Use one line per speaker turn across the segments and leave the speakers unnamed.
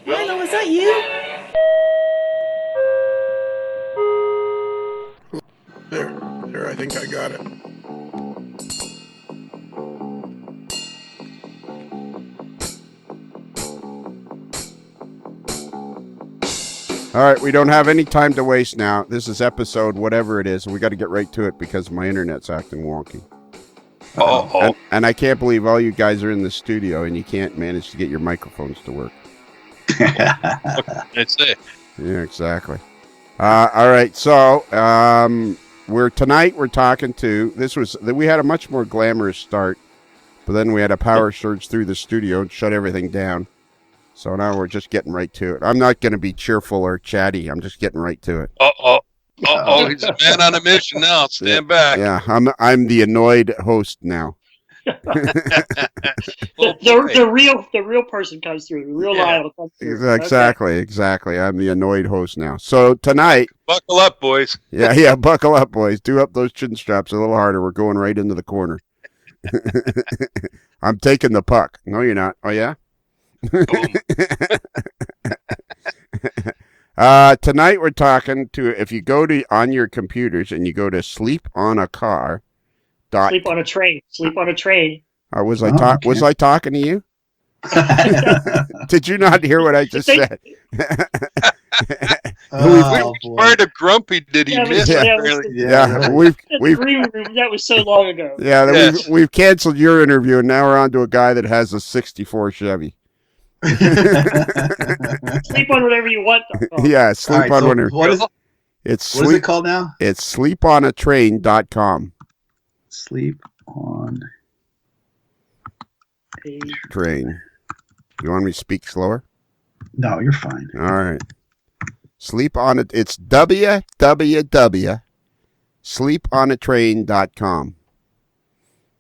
Milo, is that you?
There, I think I got it. All right, we don't have any time to waste now. This is episode whatever it is, and we got to get right to it because my internet's acting wonky. And I can't believe all you guys are in the studio and you can't manage to get your microphones to work.
That's it.
Yeah, exactly. All right, so we're talking to we had a much more glamorous start, but then we had a power surge through the studio and shut everything down. So now we're just getting right to it. I'm not going to be cheerful or chatty. I'm just getting right to it.
He's a man on a mission now. Stand back.
Yeah, I'm the annoyed host now.
The real person comes through. The real Lyle comes through.
Exactly. I'm the annoyed host now. So tonight,
buckle up, boys.
Yeah, buckle up, boys. Do up those chin straps a little harder. We're going right into the corner. I'm taking the puck. No, you're not. Oh yeah. Tonight we're talking to, if you go to on your computers and you go to sleep on a train. Was I talking to you? Did you not hear what I just said?
Part of Grumpy did he miss?
That was so long ago.
Yeah, we've canceled your interview and now we're on to a guy that has a '64 Chevy.
Sleep on whatever you want.
Yeah, sleep on whatever.
What is it called now?
It's sleeponatrain.com.
Sleep on
a train. You want me to speak slower?
No, you're fine.
All right. Sleep on it. It's www.sleeponatrain.com.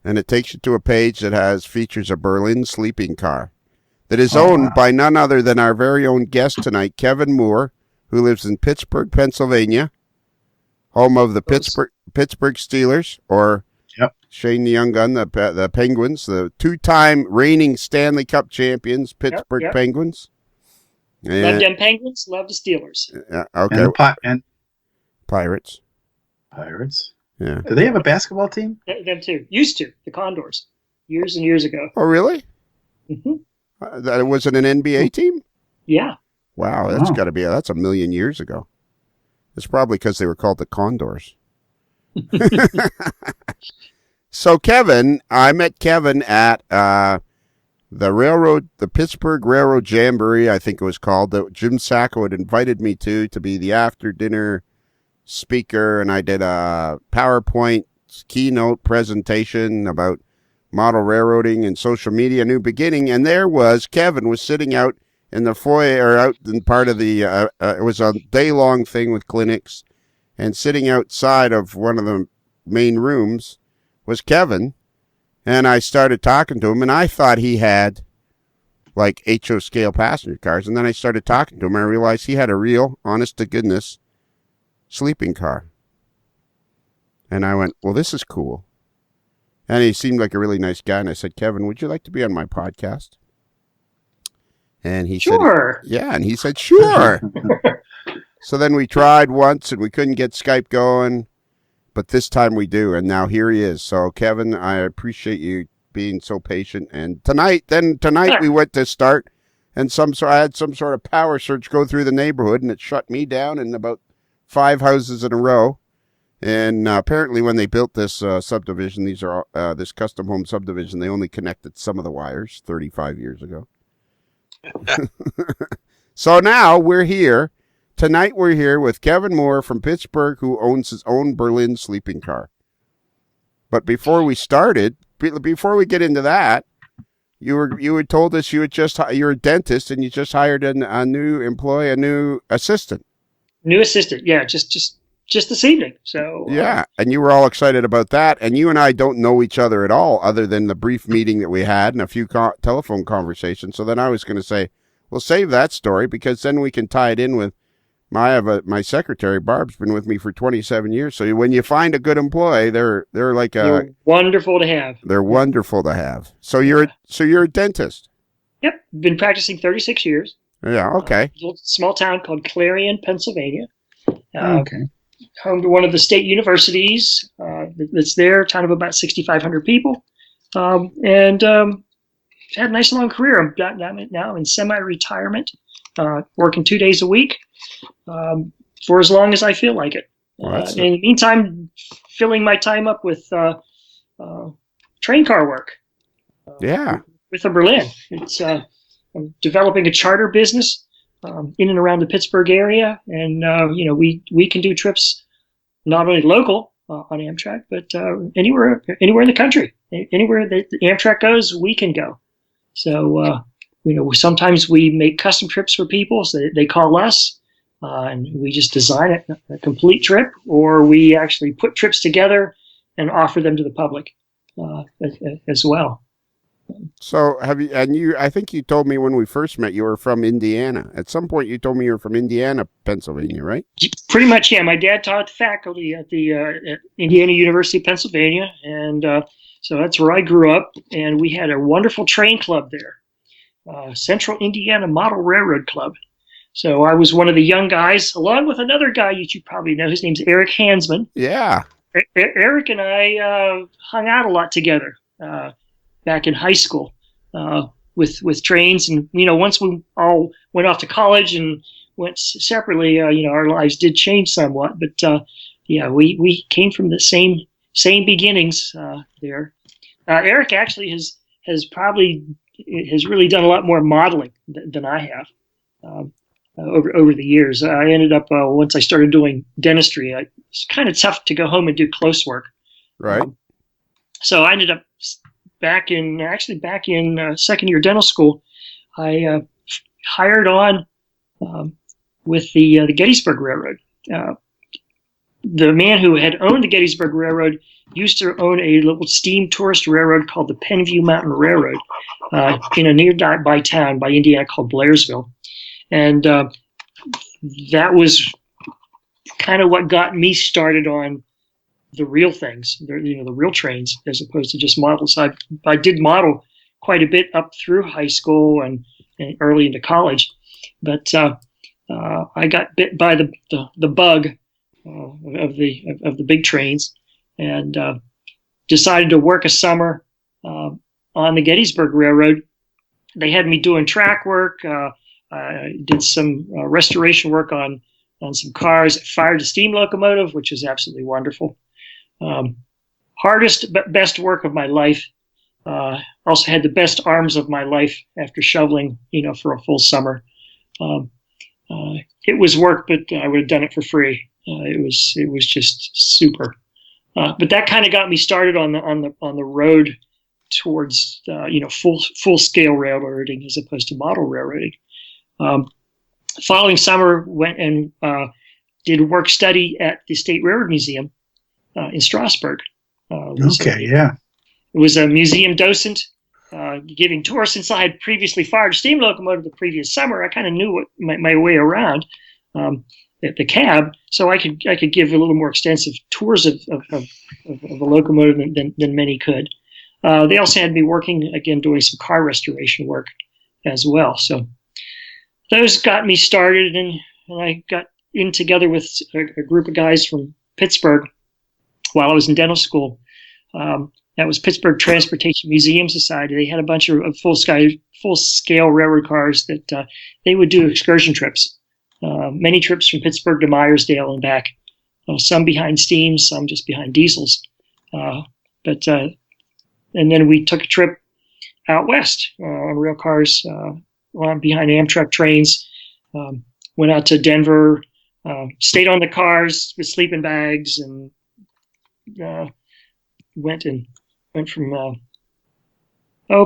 And it takes you to a page that features a Berlin sleeping car that is owned by none other than our very own guest tonight, Kevin Moore, who lives in Pittsburgh, Pennsylvania, home of the Pittsburgh Steelers, or Shane the Young Gun, the Penguins, the two-time reigning Stanley Cup champions, Pittsburgh Penguins. And,
love them Penguins, love the Steelers.
Okay.
And
Pirates.
Yeah. Do they have a basketball team?
Them too. Used to. The Condors. Years and years ago.
Oh, really?
Mm-hmm.
That wasn't an NBA team?
Yeah.
Wow, that's a million years ago. It's probably because they were called the Condors. So Kevin, I met Kevin at the Pittsburgh Railroad Jamboree, I think it was called, that Jim Sacco had invited me to be the after-dinner speaker, and I did a PowerPoint keynote presentation about model railroading and social media, new beginning, and Kevin was sitting out in the foyer, or out in part of the, it was a day-long thing with clinics, and sitting outside of one of the main rooms was Kevin, and I started talking to him, and I thought he had, like, HO scale passenger cars, and then I started talking to him, and I realized he had a real, honest-to-goodness sleeping car. And I went, well, this is cool. And he seemed like a really nice guy. And I said, Kevin, would you like to be on my podcast? And he said, yeah. And he said, sure. So then we tried once and we couldn't get Skype going. But this time we do. And now here he is. So, Kevin, I appreciate you being so patient. And tonight we went to start. And I had some sort of power surge go through the neighborhood. And it shut me down in about 5 houses in a row. And apparently when they built this subdivision, this custom home subdivision, they only connected some of the wires 35 years ago. So now we're here. Tonight we're here with Kevin Moore from Pittsburgh, who owns his own Berlin sleeping car. But before we get into that, you had told us you're a dentist and you just hired a new assistant.
New assistant, yeah, just this evening. So
yeah, and you were all excited about that. And you and I don't know each other at all, other than the brief meeting that we had and a few telephone conversations. So then I was going to say, we'll save that story because then we can tie it in with My secretary Barb's been with me for 27 years. So when you find a good employee, they're like
They're wonderful to have.
They're wonderful to have. So you're a dentist.
Yep, been practicing 36 years.
Yeah, okay.
A small town called Clarion, Pennsylvania.
Okay.
Home to one of the state universities that's there, town of about 6,500 people. And had a nice long career. I'm now in semi-retirement, working 2 days a week for as long as I feel like it. In the meantime, filling my time up with train car work. With a Berlin. I'm developing a charter business in and around the Pittsburgh area, and we can do trips not only local on Amtrak, but anywhere in the country. Anywhere that Amtrak goes, we can go. So sometimes we make custom trips for people, so they call us, and we just design a complete trip, or we actually put trips together and offer them to the public as well.
So I think you told me when we first met you were from Indiana. At some point you told me you were from Indiana, Pennsylvania, right?
Pretty much, yeah. My dad taught the faculty at at Indiana University of Pennsylvania, and so that's where I grew up, and we had a wonderful train club there, Central Indiana Model Railroad Club. So I was one of the young guys, along with another guy you probably know. His name's Eric Hansman.
Yeah.
Eric and I hung out a lot together back in high school with trains, and once we all went off to college and went separately, our lives did change somewhat. But we came from the same beginnings there. Eric actually has really done a lot more modeling than I have over the years. I ended up once I started doing dentistry, it's kind of tough to go home and do close work.
Right.
So I ended up back in second year dental school. I hired on with the Gettysburg Railroad. The man who had owned the Gettysburg Railroad used to own a little steam tourist railroad called the Penview Mountain Railroad in a nearby town by Indiana called Blairsville. And that was kind of what got me started on the real things, the real trains, as opposed to just models. I did model quite a bit up through high school and early into college, but I got bit by the bug of the big trains, and decided to work a summer on the Gettysburg Railroad. They had me doing track work. I did some restoration work on some cars. Fired a steam locomotive, which was absolutely wonderful. Hardest but best work of my life. Also had the best arms of my life after shoveling, for a full summer. It was work, but I would have done it for free. It was just super. But that kind of got me started on the road towards full scale railroading as opposed to model railroading. Following summer, went and did work study at the State Railroad Museum in Strasbourg.
Yeah.
It was a museum docent giving tours. Since I had previously fired a steam locomotive the previous summer, I kind of knew my way around the cab, so I could give a little more extensive tours of a locomotive than many could. They also had me working, again, doing some car restoration work as well. So those got me started, and I got in together with a group of guys from Pittsburgh while I was in dental school. That was Pittsburgh Transportation Museum Society. They had a bunch of full-scale railroad cars that they would do excursion trips. Many trips from Pittsburgh to Myersdale and back. Some behind steam, some just behind diesels. And then we took a trip out west on rail cars behind Amtrak trains. Went out to Denver, stayed on the cars with sleeping bags, and went from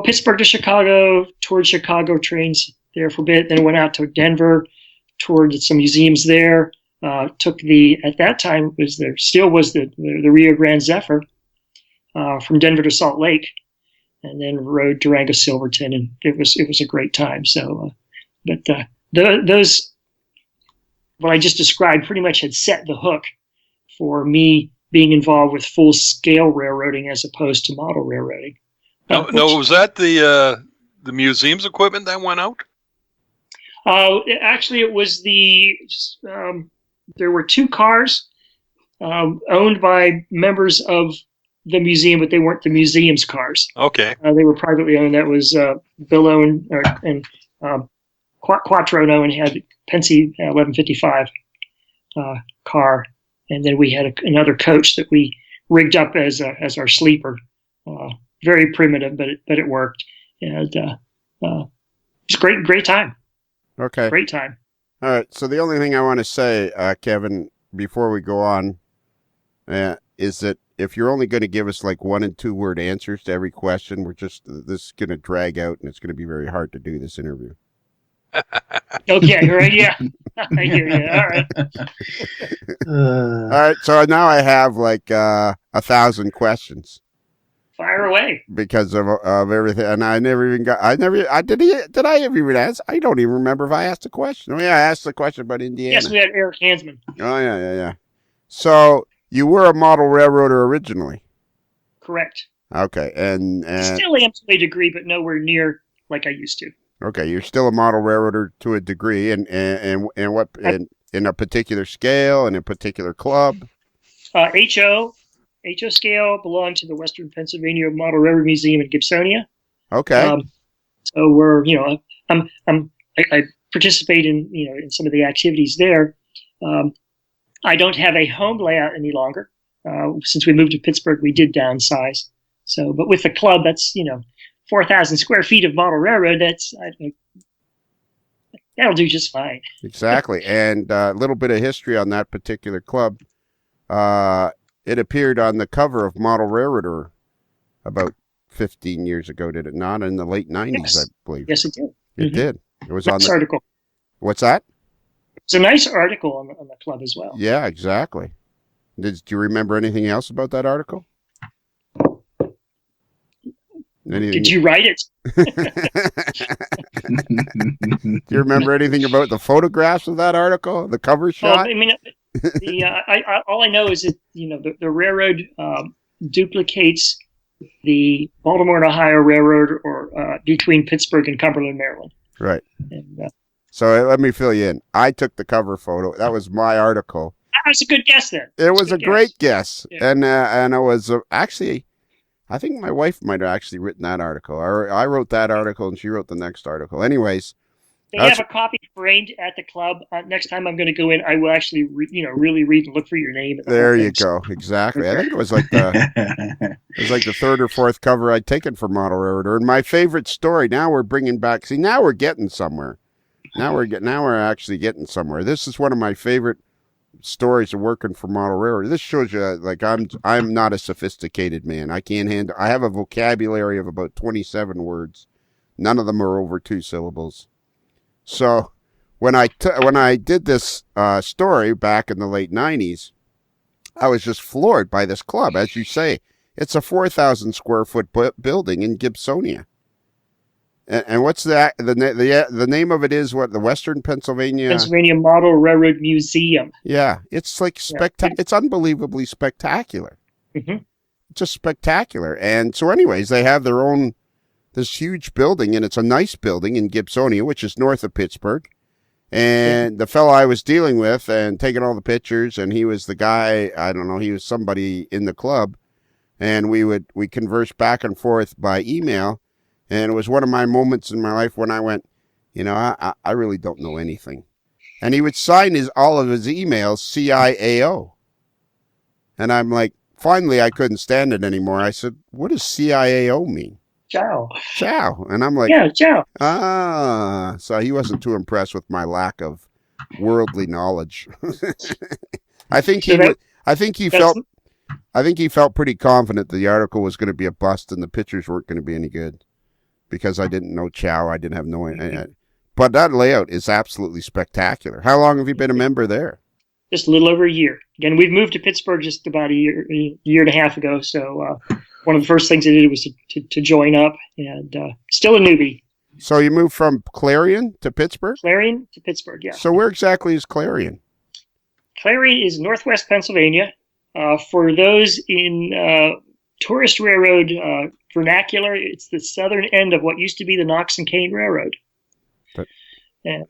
Pittsburgh to Chicago, towards Chicago trains there for a bit. Then went out to Denver, toured some museums there. Took at that time was the Rio Grande Zephyr from Denver to Salt Lake, and then rode Durango Silverton, and it was a great time. So, those what I just described pretty much had set the hook for me being involved with full-scale railroading as opposed to model railroading.
No, was that the museum's equipment that went out?
Actually, it was there were 2 cars owned by members of the museum, but they weren't the museum's cars.
Okay.
They were privately owned. That was Bill Owen and Quattro Owen had Pensy 1155 car, and then we had another coach that we rigged up as our sleeper. Very primitive, but it worked, and it's great time.
Okay.
Great time.
All right. So the only thing I want to say, Kevin, before we go on, is that if you're only going to give us like 1 and 2 word answers to every question, this is going to drag out, and it's going to be very hard to do this interview.
Okay, right, yeah. I hear you. All right.
All right, so now I have like 1,000 questions.
Fire away.
Because of everything, and I did I ever even ask? I don't even remember if I asked a question. Oh yeah, I asked the question about Indiana.
Yes, we had Eric Hansman.
Oh yeah. So you were a model railroader originally.
Correct.
Okay, and
still am to a degree, but nowhere near like I used to.
Okay, you're still a model railroader to a degree, and what in a particular scale and a particular club.
HO scale belonged to the Western Pennsylvania Model Railroad Museum in Gibsonia.
Okay.
So we're I participate in some of the activities there. I don't have a home layout any longer. Since we moved to Pittsburgh, we did downsize. So, but with the club, that's 4,000 square feet of model railroad. That'll do just fine.
Exactly. And a little bit of history on that particular club. It appeared on the cover of Model Railroader about 15 years ago, did it not? In the late 90s,
yes.
I believe.
Yes, it did.
It did. It was
nice
on the
article.
What's that?
It's a nice article on the club as well.
Yeah, exactly. Do you remember anything else about that article?
Did you write it?
Do you remember anything about the photographs of that article? The cover shot?
I mean, all I know is that the railroad duplicates the Baltimore and Ohio Railroad, or between Pittsburgh and Cumberland, Maryland.
Right.
And,
so let me fill you in. I took the cover photo. That was my article.
That was a good guess then.
It was a great guess,
yeah.
And it was actually. I think my wife might have actually written that article. Or I wrote that article, and she wrote the next article. Anyways.
They have a copy framed at the club. Next time I'm going to go in, I will actually, really read and look for your name.
There you go. Exactly. I think it was like the 3rd or 4th cover I'd taken for Model Railroader. And my favorite story. Now we're bringing back. See, now we're getting somewhere. Now we're actually getting somewhere. This is one of my favorite stories of working for Model Railroader. This shows you like I'm not a sophisticated man. I can't handle. I have a vocabulary of about 27 words. None of them are over 2 syllables. So when I did this story back in the late 90s, I was just floored by this club. As you say, it's a 4,000 square foot building in Gibsonia. And what's that? The name of it is what? The Western Pennsylvania
Model Railroad Museum.
Yeah, it's like It's unbelievably spectacular.
Mm-hmm.
Just spectacular. And so, anyways, they have their own this huge building, and it's a nice building in Gibsonia, which is north of Pittsburgh. And the fellow I was dealing with and taking all the pictures, and he was the guy. I don't know. He was somebody in the club, and we conversed back and forth by email. And it was one of my moments in my life when I went, I really don't know anything. And he would sign all of his emails CIAO. And I'm like, finally, I couldn't stand it anymore. I said, what does CIAO mean?
Ciao.
And I'm like,
yeah, ciao.
So he wasn't too impressed with my lack of worldly knowledge. I think he felt pretty confident the article was going to be a bust and the pictures weren't going to be any good. Because I didn't know Chow, I didn't have no idea. But that layout is absolutely spectacular. How long have you been a member there?
Just a little over a year. Again, we've moved to Pittsburgh just about a year and a half ago. So one of the first things I did was to join up, and still a newbie.
So you moved from Clarion to Pittsburgh?
Clarion to Pittsburgh, yeah.
So where exactly is Clarion?
Clarion is northwest Pennsylvania. For those in tourist railroad vernacular, it's the southern end of what used to be the Knox and Kane Railroad.
But
And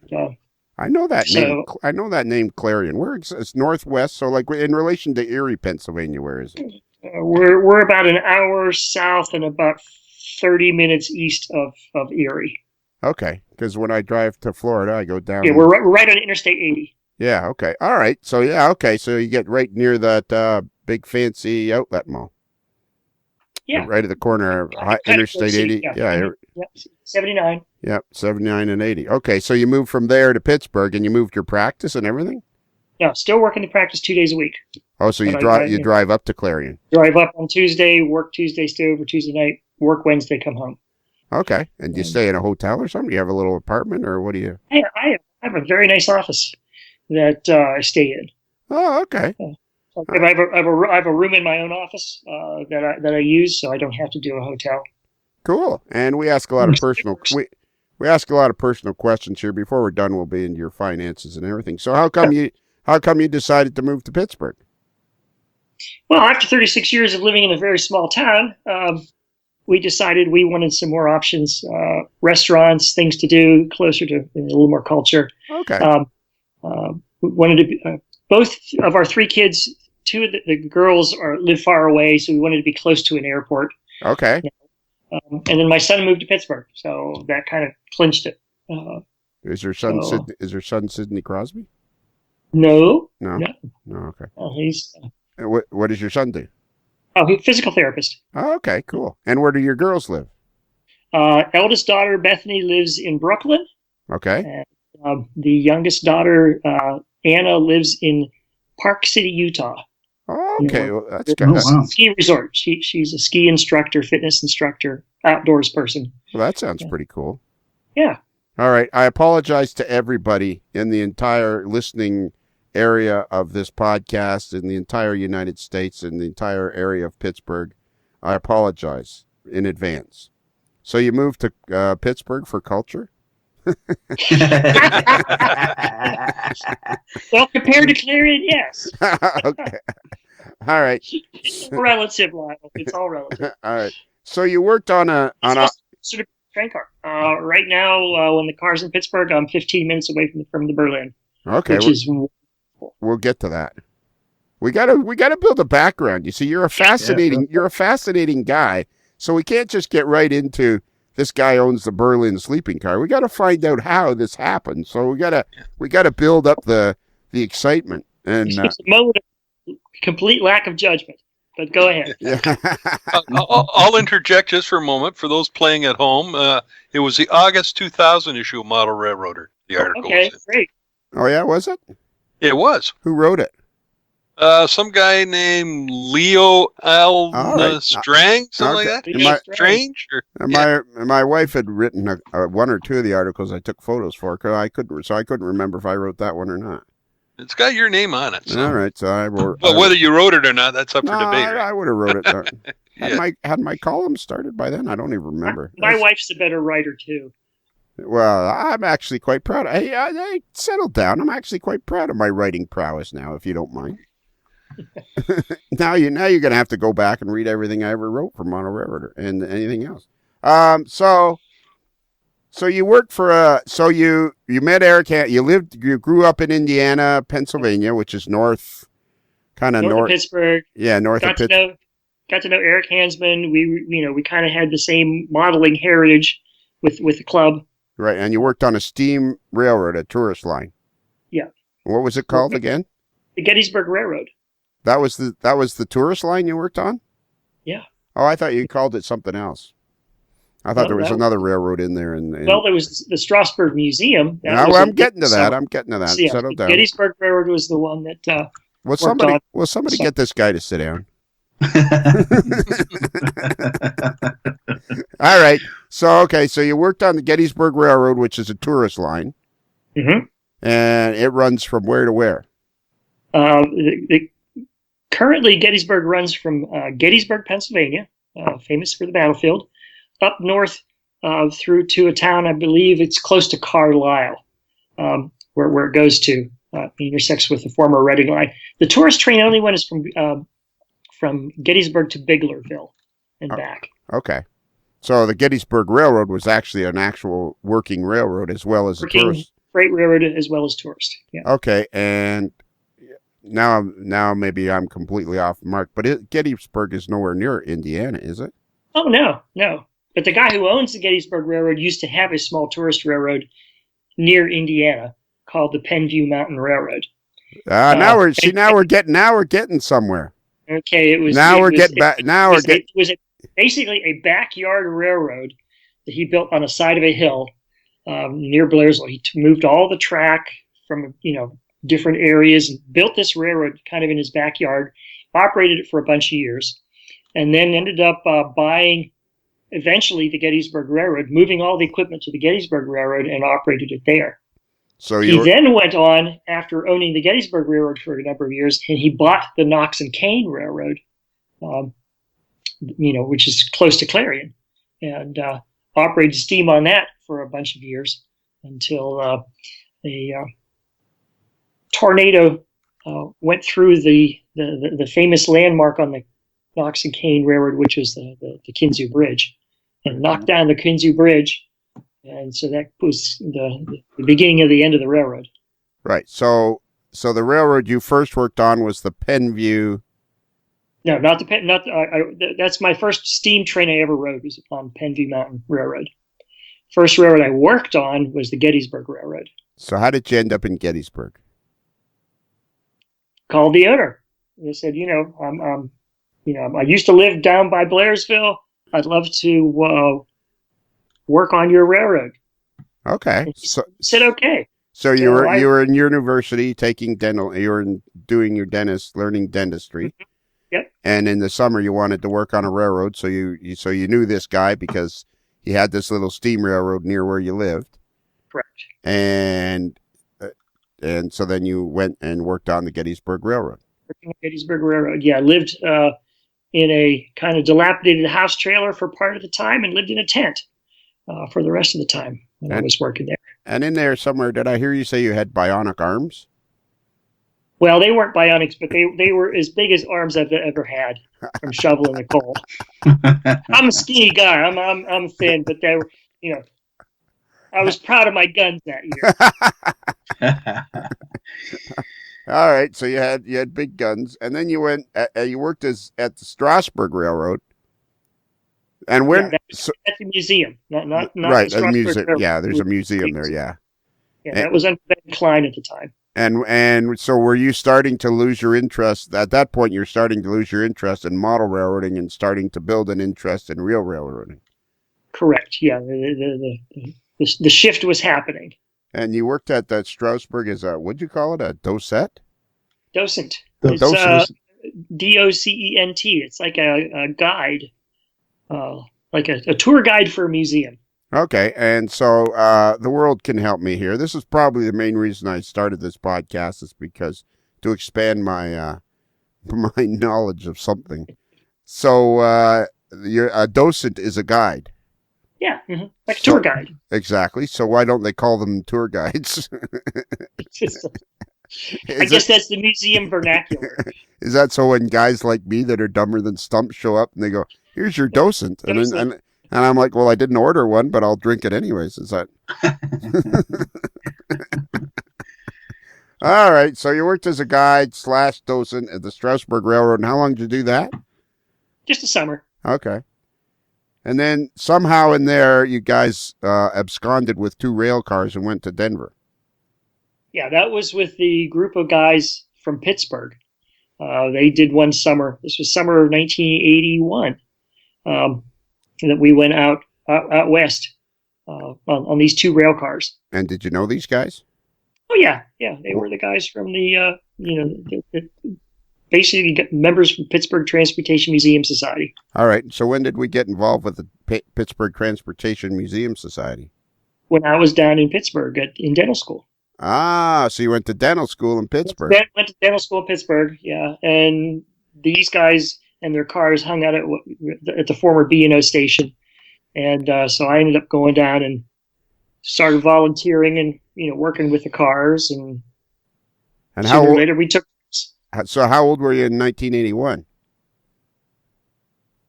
I know that name. I know that name, Clarion. Where it's northwest. So, like in relation to Erie, Pennsylvania, where is it?
We're about an hour south and about 30 minutes east of Erie.
Okay, because when I drive to Florida, I go down.
Yeah, we're right on Interstate 80.
Yeah. Okay. All right. So okay. So you get right near that big fancy outlet mall.
Yeah.
Right at the corner of Interstate 80. Yeah.
79.
Yep. 79 and 80. Okay. So you moved from there to Pittsburgh, and you moved your practice and everything.
No, still working the practice 2 days a week.
Oh, so you drive up to Clarion.
Drive up on Tuesday, work Tuesday, stay over Tuesday night, work Wednesday, come home.
Okay. And you stay in a hotel or something? Do you have a little apartment, or what do you?
I have a very nice office that I stay in.
Oh, okay.
So I have a room in my own office that I use, so I don't have to do a hotel.
Cool. And we ask a lot of personal we ask a lot of personal questions here. Before we're done, we'll be into your finances and everything. So how come you decided to move to Pittsburgh?
Well, after 36 years of living in a very small town, we decided we wanted some more options, restaurants, things to do, closer to a little more culture.
Okay.
We wanted to be, both of our three kids, two of the girls live far away, so we wanted to be close to an airport.
Okay.
And then my son moved to Pittsburgh, so that kind of clinched it.
Is your son Sidney Crosby?
No.
Okay.
He's
what does your son do?
he's a physical therapist.
Oh, okay, cool. And where do your girls live?
Eldest daughter Bethany lives in Brooklyn.
Okay.
And the youngest daughter Anna lives in Park City, Utah.
Oh, okay. Well, that's good.
Ski resort. She's a ski instructor, fitness instructor, outdoors person.
Well, that sounds pretty cool.
Yeah.
All right. I apologize to everybody in the entire listening area of this podcast, in the entire United States, in the entire area of Pittsburgh. I apologize in advance. So you moved to Pittsburgh for culture? Well,
compared to Clarion, yes.
Okay. All right.
It's all relative, Lionel. It's all relative.
All right. So you worked on a
train car. Right now, when the car's in Pittsburgh, I'm 15 minutes away from the Berlin.
Okay. We'll get to that. We gotta build a background. You see, you're a fascinating guy. So we can't just get right into this guy owns the Berlin sleeping car. We got to find out how this happened. So we gotta build up the excitement. And
it's a moment of complete lack of judgment. But go ahead.
I'll interject just for a moment for those playing at home. It was the August 2000 issue of Model Railroader. The article.
Okay, great.
Oh yeah, was it?
It was.
Who wrote it?
Some guy named Leo Strang, something like that. Strange?
My wife had written one or two of the articles I took photos for, because I couldn't remember if I wrote that one or not.
It's got your name on it. So.
All right, so I wrote.
But whether you wrote it or not, that's up for debate.
I would have wrote it. Had my column started by then? I don't even remember.
My wife's a better writer too.
Well, I'm actually quite proud. I settled down. I'm actually quite proud of my writing prowess now, if you don't mind. Now you're going to have to go back and read everything I ever wrote for Model Railroader and anything else. So you worked for you met Eric. You grew up in Indiana, Pennsylvania, which is north
of Pittsburgh.
Yeah, north of Pittsburgh.
Got to know Eric Hansman. We kind of had the same modeling heritage with the club.
Right, and you worked on a steam railroad, a tourist line.
Yeah.
What was it called again?
The Gettysburg Railroad.
That was the tourist line you worked on?
Yeah.
Oh, I thought you called it something else. I thought there was another railroad in there.
Well, there was the Strasburg Museum.
I'm getting to that.
Yeah,
Settle down.
Gettysburg Railroad was the one that.
Will somebody get this guy to sit down? All right. So you worked on the Gettysburg Railroad, which is a tourist line.
Mm-hmm.
And it runs from where to where?
Currently, Gettysburg runs from Gettysburg, Pennsylvania, famous for the battlefield, up north through to a town, I believe it's close to Carlisle, where it goes to. intersects with the former Reading line. The tourist train only went from Gettysburg to Biglerville and back.
Okay. So the Gettysburg Railroad was actually an actual working railroad as well as a tourist.
Freight railroad as well as tourist. Yeah.
Okay, and now maybe I'm completely off the mark, but Gettysburg is nowhere near Indiana, is it?
Oh, no. But the guy who owns the Gettysburg Railroad used to have a small tourist railroad near Indiana called the Penview Mountain Railroad.
Now we're getting somewhere.
Okay, it was basically a backyard railroad that he built on the side of a hill near Blairsville. He moved all the track from different areas and built this railroad kind of in his backyard, operated it for a bunch of years, and then ended up buying eventually the Gettysburg Railroad, moving all the equipment to the Gettysburg Railroad and operated it there.
So
he then went on after owning the Gettysburg Railroad for a number of years, and he bought the Knox and Kane Railroad, which is close to Clarion, and operated steam on that for a bunch of years until a tornado went through the famous landmark on the Knox and Kane Railroad, which is the Kinzua Bridge, and knocked down the Kinzua Bridge. And so that was the beginning of the end of the railroad.
Right. So the railroad you first worked on was the Penview.
No, not the that's my first steam train I ever rode was on Penview Mountain Railroad. First railroad I worked on was the Gettysburg Railroad.
So how did you end up in Gettysburg?
Called the owner. They said, I used to live down by Blairsville. I'd love to work on your railroad.
Okay. So
said okay.
So you were in university taking dental. You were doing your learning dentistry.
Mm-hmm. Yep.
And in the summer you wanted to work on a railroad, so you knew this guy because he had this little steam railroad near where you lived.
Correct.
And so then you went and worked on the Gettysburg Railroad.
Working on Gettysburg Railroad. Yeah, I lived in a kind of dilapidated house trailer for part of the time and lived in a tent for the rest of the time when I was working there. And
in there somewhere, did I hear you say you had bionic arms?
Well, they weren't bionics, but they were as big as arms I've ever had from shoveling the coal. I'm a skinny guy. I'm thin, but they were, I was proud of my guns that year.
All right, so you had big guns, and then you went. You worked at the Strasburg Railroad, and when
at the museum, not
right,
the
a museum.
Railroad.
Yeah, there's a museum there. Yeah,
that was under Ben Klein at the time.
And so were you starting to lose your interest at that point? You're starting to lose your interest in model railroading and starting to build an interest in real railroading.
Correct. Yeah, the shift was happening.
And you worked at that Strasburg as what'd you call it? A docent?
Docent.
Docent.
DOCENT. It's like a guide, like a tour guide for a museum.
Okay, and so the world can help me here. This is probably the main reason I started this podcast, is because to expand my my knowledge of something. So a docent is a guide.
Yeah, mm-hmm. Like a tour guide.
Exactly. So why don't they call them tour guides?
I guess that's the museum vernacular.
Is that so when guys like me that are dumber than stumps show up and they go, "Here's your docent," and I'm like, "Well, I didn't order one, but I'll drink it anyways." Is that? All right. So you worked as a guide / docent at the Strasburg Railroad, and how long did you do that?
Just a summer.
Okay. And then somehow in there, you guys absconded with 2 rail cars and went to Denver.
Yeah, that was with the group of guys from Pittsburgh. They did one summer. This was summer of 1981. That we went out west on these 2 rail cars.
And did you know these guys?
Oh yeah, they were the guys from the basically members from Pittsburgh Transportation Museum Society.
All right. So when did we get involved with the Pittsburgh Transportation Museum Society?
When I was down in Pittsburgh in dental school.
Ah, so you went to dental school in Pittsburgh.
Went to dental school in Pittsburgh, yeah. And these guys and their cars hung out at the former B&O station. And so I ended up going down and started volunteering and, working with the cars. And
And
sooner or later we took.
So how old were you in 1981?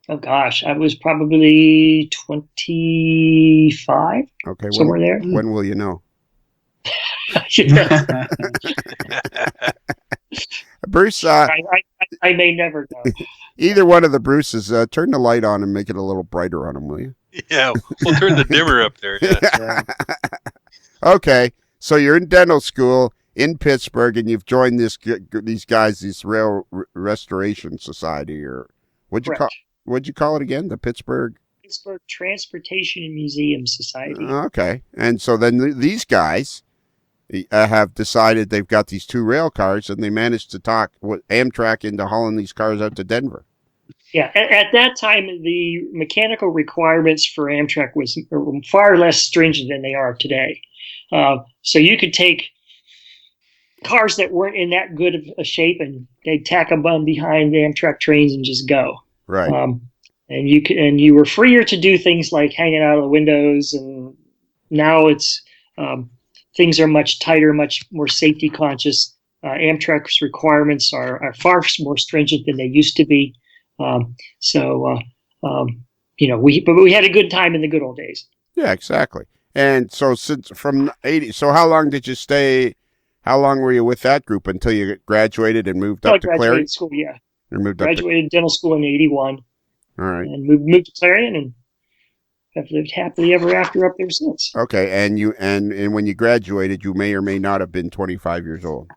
Oh gosh, I was probably 25.
Okay,
somewhere there.
When will you know? Bruce,
I may never know.
Either one of the Bruces, turn the light on and make it a little brighter on them, will you?
Yeah, we'll turn the dimmer up there. Yeah.
Okay, so you're in dental school in Pittsburgh, and you've joined these guys, this Rail Restoration Society, or what'd you call it again? The Pittsburgh
Transportation and Museum Society.
Okay, and so then these guys have decided they've got these 2 rail cars, and they managed to talk Amtrak into hauling these cars out to Denver.
Yeah, at that time, the mechanical requirements for Amtrak was far less stringent than they are today. So you could take cars that weren't in that good of a shape, and they'd tack them on behind the Amtrak trains and just go.
Right.
And you were freer to do things like hanging out of the windows. And now it's things are much tighter, much more safety conscious. Amtrak's requirements are far more stringent than they used to be. But we had a good time in the good old days.
Yeah, exactly. And so since from 80, so how long did you stay? How long were you with that group until you graduated and moved up to Clarion?
School, yeah.
Or moved
graduated dental school in 81.
All right.
And moved to Clarion and have lived happily ever after up there since.
Okay, and and when you graduated, you may or may not have been 25 years old.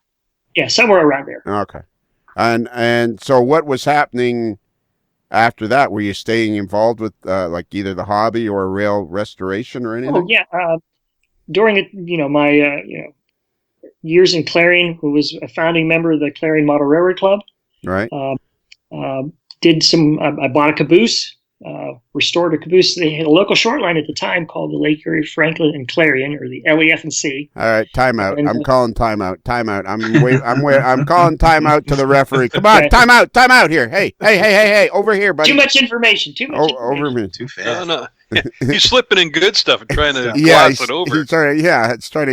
Yeah, somewhere around there.
Okay. And so what was happening after that? Were you staying involved with like either the hobby or rail restoration or anything?
Oh yeah. During my years in Clarion, who was a founding member of the Clarion Model Railroad Club.
Right.
I bought a caboose, restored a caboose. They had a local short line at the time called the Lake Erie, Franklin, and Clarion, or the LEF&C.
All right, timeout. I'm calling timeout. Timeout. I'm calling timeout to the referee. Come on, timeout here. Hey, over here, buddy.
Too much information.
Over me.
Too fast.
No. He's slipping in good stuff and trying to gloss it over.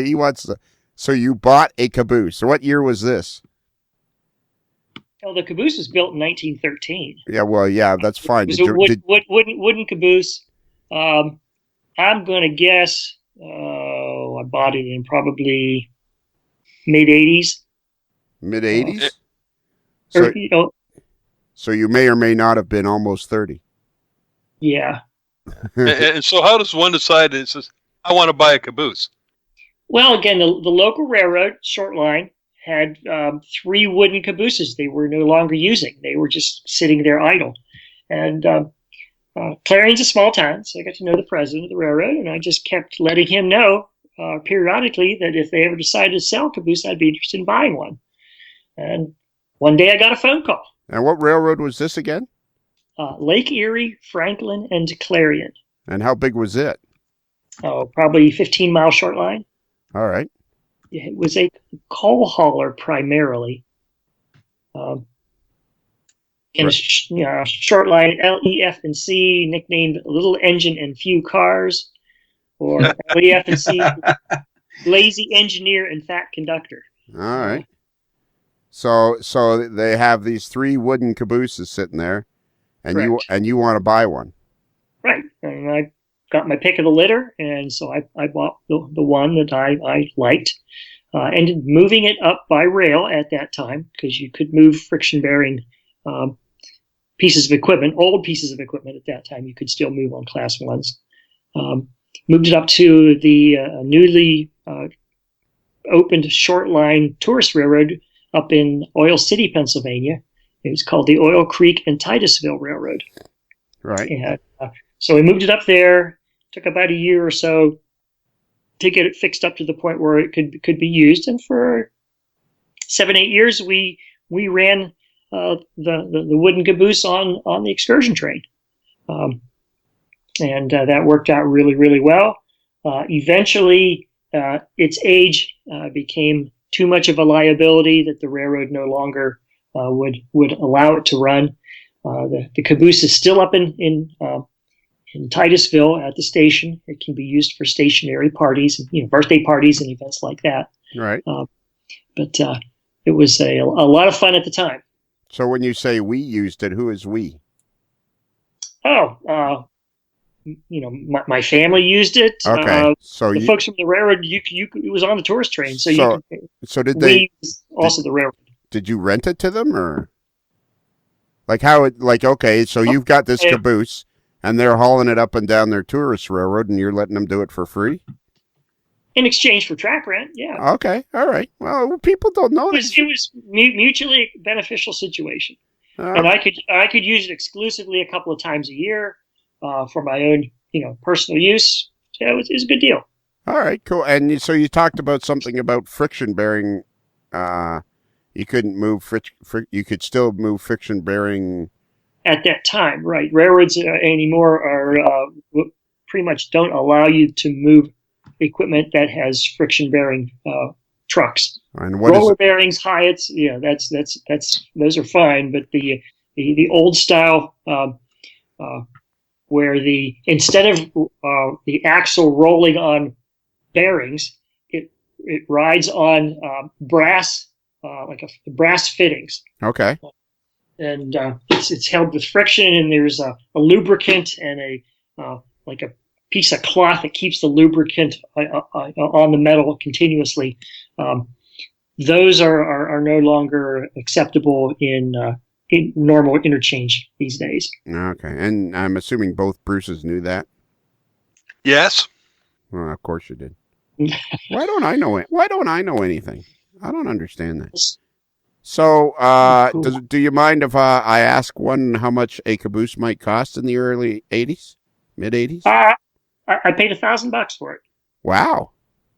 He wants to. So you bought a caboose. So what year was this?
Well, the caboose was built in 1913.
Yeah, well, yeah, that's fine.
It was a wooden caboose. I'm going to guess I bought it in probably mid-'80s.
Mid-'80s? So you may or may not have been almost 30.
Yeah.
And so how does one decide, it says, I want to buy a caboose?
Well, again, the local railroad, short line, had 3 wooden cabooses they were no longer using. They were just sitting there idle. And Clarion's a small town, so I got to know the president of the railroad, and I just kept letting him know periodically that if they ever decided to sell a caboose, I'd be interested in buying one. And one day I got a phone call.
And what railroad was this again?
Lake Erie, Franklin, and Clarion.
And how big was it?
Oh, probably 15-mile short line.
All right.
It was a coal hauler primarily. Short line LEF&C, nicknamed Little Engine and Few Cars, or LEF&C, Lazy Engineer and Fat Conductor.
All right. So they have these 3 wooden cabooses sitting there, and you want to buy one. Right.
And I got my pick of the litter, and so I bought the one that I liked. Ended moving it up by rail at that time, because you could move friction-bearing pieces of equipment, old pieces of equipment at that time. You could still move on Class 1s. Moved it up to the newly opened short line tourist railroad up in Oil City, Pennsylvania. It was called the Oil Creek and Titusville Railroad.
Right.
And so we moved it up there. Took about a year or so to get it fixed up to the point where it could be used. And for 7-8 years, we ran the wooden caboose on the excursion train. And that worked out really, really well. Eventually, its age became too much of a liability that the railroad no longer would allow it to run. The caboose is still up in Titusville at the station. It can be used for stationary parties, birthday parties and events like that.
Right.
But it was a lot of fun at the time.
So when you say we used it, who is we?
Oh, my family used it.
Okay, so
the folks from the railroad, it was on the tourist train, so you could.
So did they?
Also, the railroad.
Did you rent it to them, or like how it? Like okay, so you've got this caboose, and they're hauling it up and down their tourist railroad, and you're letting them do it for free.
In exchange for track rent, yeah.
Okay, all right. Well, people don't know this.
It was mutually beneficial situation, and I could use it exclusively a couple of times a year for my own, personal use. So it was a good deal.
All right, cool. And so you talked about something about friction bearing. You couldn't move you could still move friction bearing
at that time, right? Railroads anymore are pretty much don't allow you to move equipment that has friction bearing trucks.
And what
roller bearings, Hyatts, yeah, that's those are fine, but the old style where instead of the axle rolling on bearings, it rides on brass, like a brass fittings.
Okay.
And it's held with friction, and there's a lubricant and like a piece of cloth that keeps the lubricant on the metal continuously. Those are no longer acceptable in normal interchange these days.
Okay, and I'm assuming both Bruces knew that.
Yes.
Well, of course you did. Why don't I know it? Why don't I know anything? I don't understand that. So,
cool.
do you mind if I ask one how much a caboose might cost in the early '80s, mid '80s?
I paid $1,000 for it.
Wow.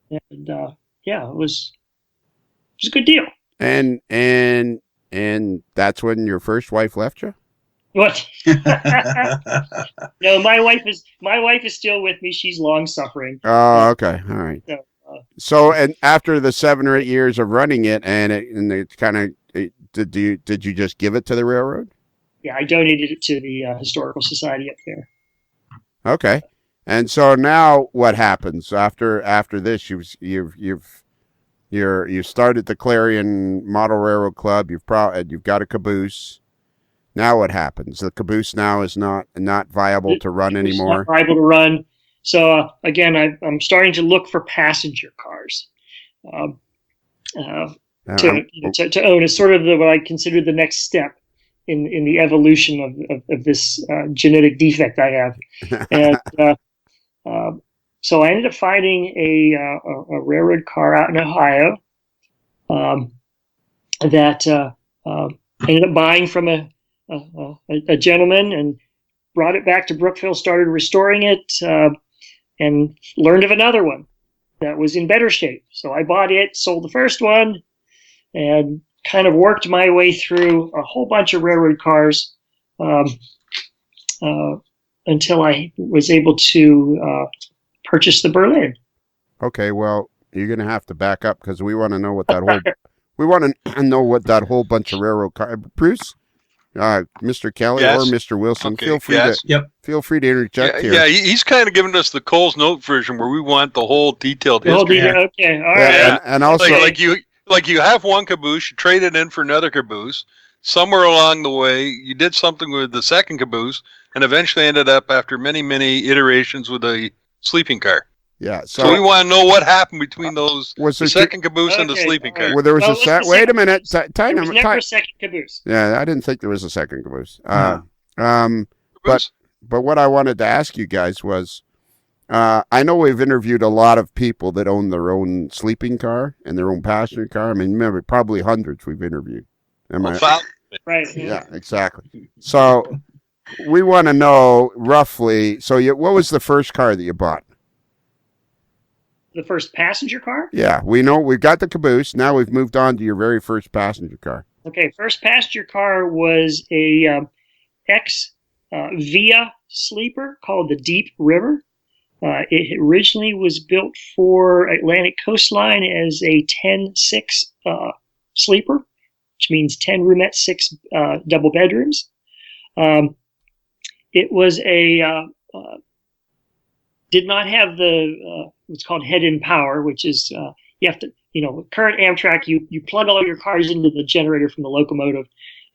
And it was a good deal.
And that's when your first wife left you?
What? No, my wife is still with me. She's long suffering.
Oh, okay, all right. So, and after the 7 or 8 years of running it, and it kind of, did you just give it to the railroad?
Yeah, I donated it to the historical society up there.
Okay, and so now what happens after this? You started the Clarion Model Railroad Club. You've got a caboose. Now what happens? The caboose now is not viable to run anymore.
Not viable to run. So again, I'm starting to look for passenger cars to own. Is sort of what I consider the next step in the evolution of this genetic defect I have. And so I ended up finding a railroad car out in Ohio that ended up buying from a gentleman and brought it back to Brookville, started restoring it, and learned of another one that was in better shape. So I bought it, sold the first one, and kind of worked my way through a whole bunch of railroad cars until I was able to purchase the Berlin.
Okay, well, you're going to have to back up because we want to know what that whole bunch of railroad cars. Bruce, Mr. Kelly,
yes.
Or Mr. Wilson,
okay.
feel free to interject here.
Yeah, he's kind of giving us the Coles Note version where we want the whole detailed history.
Okay, all right.
Yeah.
And also,
like you have one caboose, you trade it in for another caboose. Somewhere along the way, you did something with the second caboose, and eventually ended up after many, many iterations with a sleeping car.
Yeah.
So we want to know what happened between those, the second caboose and the sleeping car.
Well, there was wait a minute.
There was never a second caboose.
Yeah, I didn't think there was a second caboose. But what I wanted to ask you guys was, I know we've interviewed a lot of people that own their own sleeping car and their own passenger car. I mean, remember, probably hundreds we've interviewed.
Right.
Yeah, exactly. So we want to know roughly. So what was the first car that you bought?
The first passenger car?
Yeah, we know we've got the caboose. Now we've moved on to your very first passenger car.
Okay, first passenger car was a ex-Via sleeper called the Deep River. It originally was built for Atlantic Coastline as a 10-6 sleeper, which means 10 roomette, 6 double bedrooms. It was did not have the what's called head-in power, which is you have to current Amtrak, you plug all your cars into the generator from the locomotive,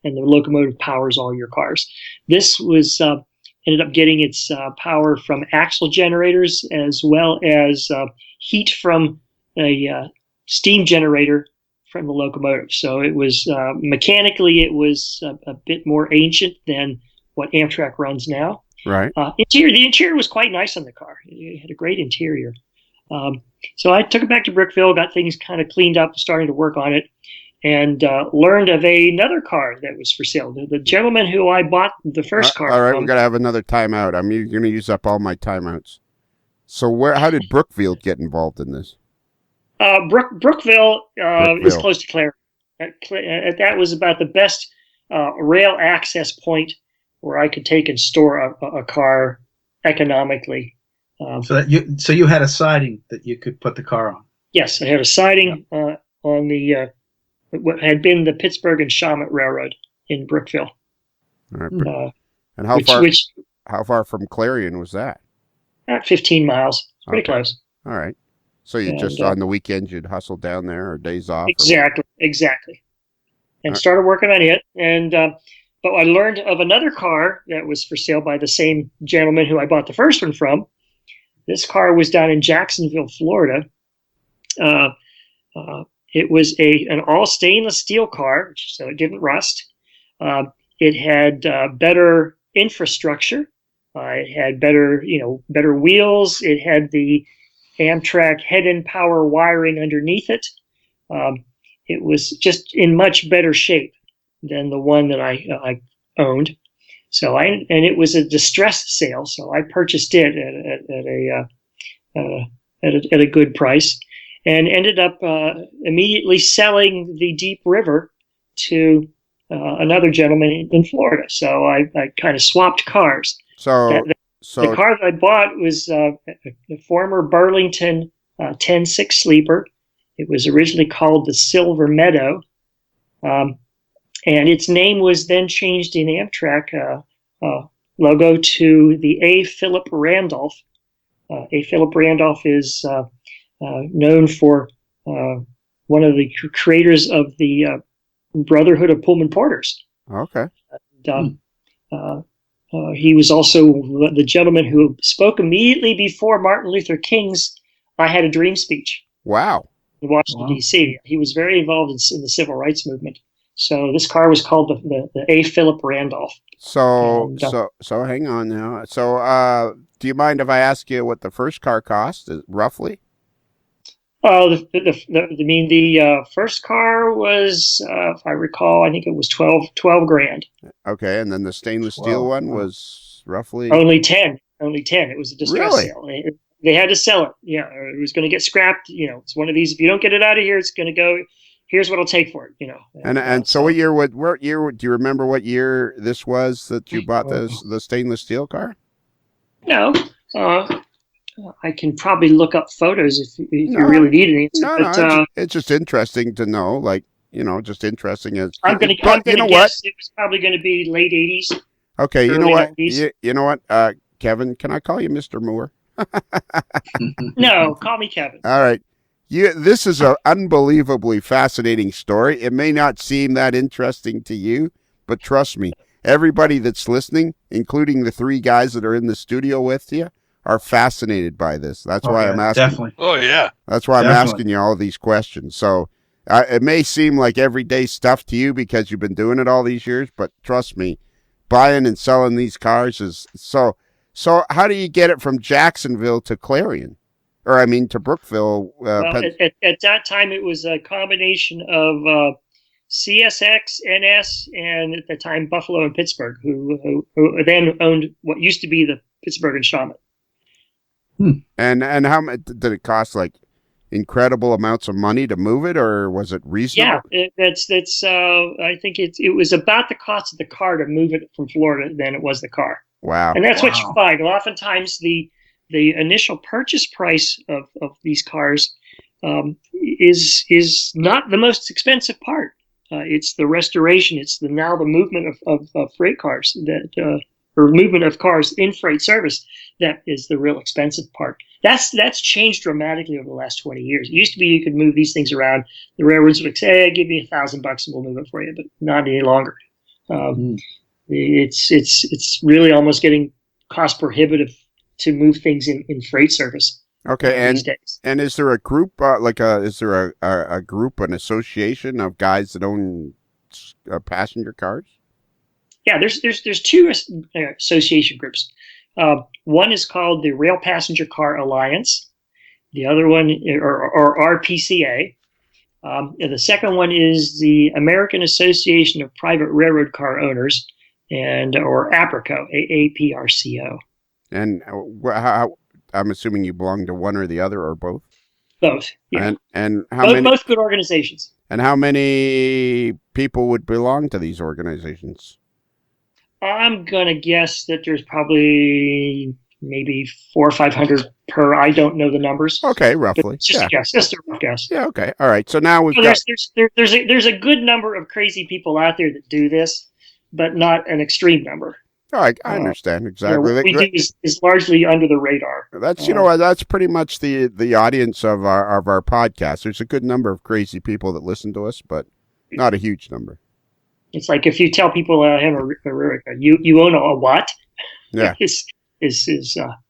and the locomotive powers all your cars. This was ended up getting its power from axle generators as well as heat from a steam generator from the locomotive. So it was mechanically, it was a bit more ancient than what Amtrak runs now.
Right.
The interior was quite nice on the car. It had a great interior. So I took it back to Brookville, got things kind of cleaned up, starting to work on it, and learned of another car that was for sale. The gentleman who I bought the first car
all right,
from,
we're going to have another timeout. I'm going to use up all my timeouts. So how did Brookville get involved in this?
Brookville is close to Clarion. That was about the best rail access point where I could take and store a car economically.
So you had a siding that you could put the car on.
Yes, I had a siding on the what had been the Pittsburgh and Shawmut Railroad in Brookville.
All right. And how far from Clarion was that?
About 15 miles. Pretty close.
All right. So you just on the weekends you'd hustle down there or days off?
Exactly. And started working on it. And but I learned of another car that was for sale by the same gentleman who I bought the first one from. This car was down in Jacksonville, Florida. It was an all stainless steel car, so it didn't rust. It had better infrastructure. It had better wheels. It had the Amtrak head-end power wiring underneath it. It was just in much better shape than the one that I owned. So and it was a distressed sale, so I purchased it at a good price, and ended up immediately selling the Deep River to another gentleman in Florida. So I kind of swapped cars.
So
the car that I bought was a former Burlington 10-6 sleeper. It was originally called the Silver Meadow, and its name was then changed in Amtrak logo to the A. Philip Randolph. A. Philip Randolph is known for one of the creators of the Brotherhood of Pullman Porters.
Okay.
He was also the gentleman who spoke immediately before Martin Luther King's "I Had a Dream" speech.
Wow.
In Washington, D.C. He was very involved in the civil rights movement. So this car was called the A. Philip Randolph.
So hang on now. So do you mind if I ask you what the first car cost roughly?
The first car was, if I recall, I think it was 12 grand.
Okay, and then the stainless steel one was roughly
only 10. It was a distress sale. They had to sell it. Yeah, or it was going to get scrapped. It's one of these. If you don't get it out of here, it's going to go. Here's what I'll take for it.
And so what year do you remember what year this was that you bought the stainless steel car?
No. I can probably look up photos if you really need any.
It's just interesting to know, just interesting as.
I'm going to guess it was probably going to be late 80s.
Okay, you know what? You know what, Kevin? Can I call you Mr. Moore?
No, call me Kevin.
All right. This is an unbelievably fascinating story. It may not seem that interesting to you, but trust me, everybody that's listening, including the three guys that are in the studio with you, are fascinated by this. That's why I'm asking.
Definitely.
Oh, yeah.
That's why I'm asking you all these questions. So it may seem like everyday stuff to you because you've been doing it all these years, but trust me, buying and selling these cars is so. So how do you get it from Jacksonville to Clarion? Or, to Brookville?
At that time, it was a combination of CSX, NS, and at the time, Buffalo and Pittsburgh, who then owned what used to be the Pittsburgh and Shawmut.
And how much did it cost? Like incredible amounts of money to move it, or was it reasonable?
Yeah, that's. I think it was about the cost of the car to move it from Florida than it was the car.
Wow.
And that's what you find. Oftentimes, the initial purchase price of these cars is not the most expensive part. It's the restoration. It's the movement of freight cars that or movement of cars in freight service that is the real expensive part. That's changed dramatically over the last 20 years. It used to be you could move these things around. The railroads would say, hey, give me $1,000 and we'll move it for you, but not any longer. It's really almost getting cost prohibitive to move things in freight service.
Okay,
these days.
And is there a group is there a group, an association of guys that own passenger cars?
Yeah, there's two association groups. One is called the Rail Passenger Car Alliance. The other one, or RPCA. And the second one is the American Association of Private Railroad Car Owners, or APRCO, AAPRCO.
And how, I'm assuming you belong to one or the other or both?
Both, yeah.
And how many?
Both good organizations.
And how many people would belong to these organizations?
I'm going to guess that there's probably maybe 400 or 500 per. I don't know the numbers.
Okay, roughly.
Just a guess. Just a rough guess.
Yeah, okay. All right. So now we've got...
There's a good number of crazy people out there that do this, but not an extreme number.
Oh, I understand exactly.
What we do is largely under the radar.
That's that's pretty much the audience of our podcast. There's a good number of crazy people that listen to us, but not a huge number.
It's like if you tell people, you own a what?
Yeah.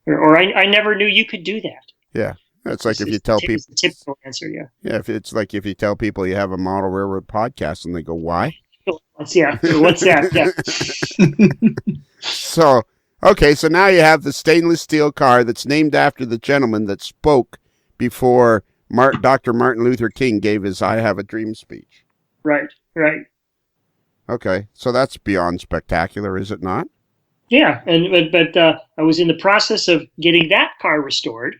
Or I never knew you could do that.
Yeah. That's like if you tell people.
The typical answer, yeah.
Yeah, it's like if you tell people you have a model railroad podcast and they go, why?
What's that? Yeah.
So, okay, so now you have the stainless steel car that's named after the gentleman that spoke before Dr. Martin Luther King gave his I Have a Dream speech.
Right.
Okay, so that's beyond spectacular, is it not?
Yeah, but I was in the process of getting that car restored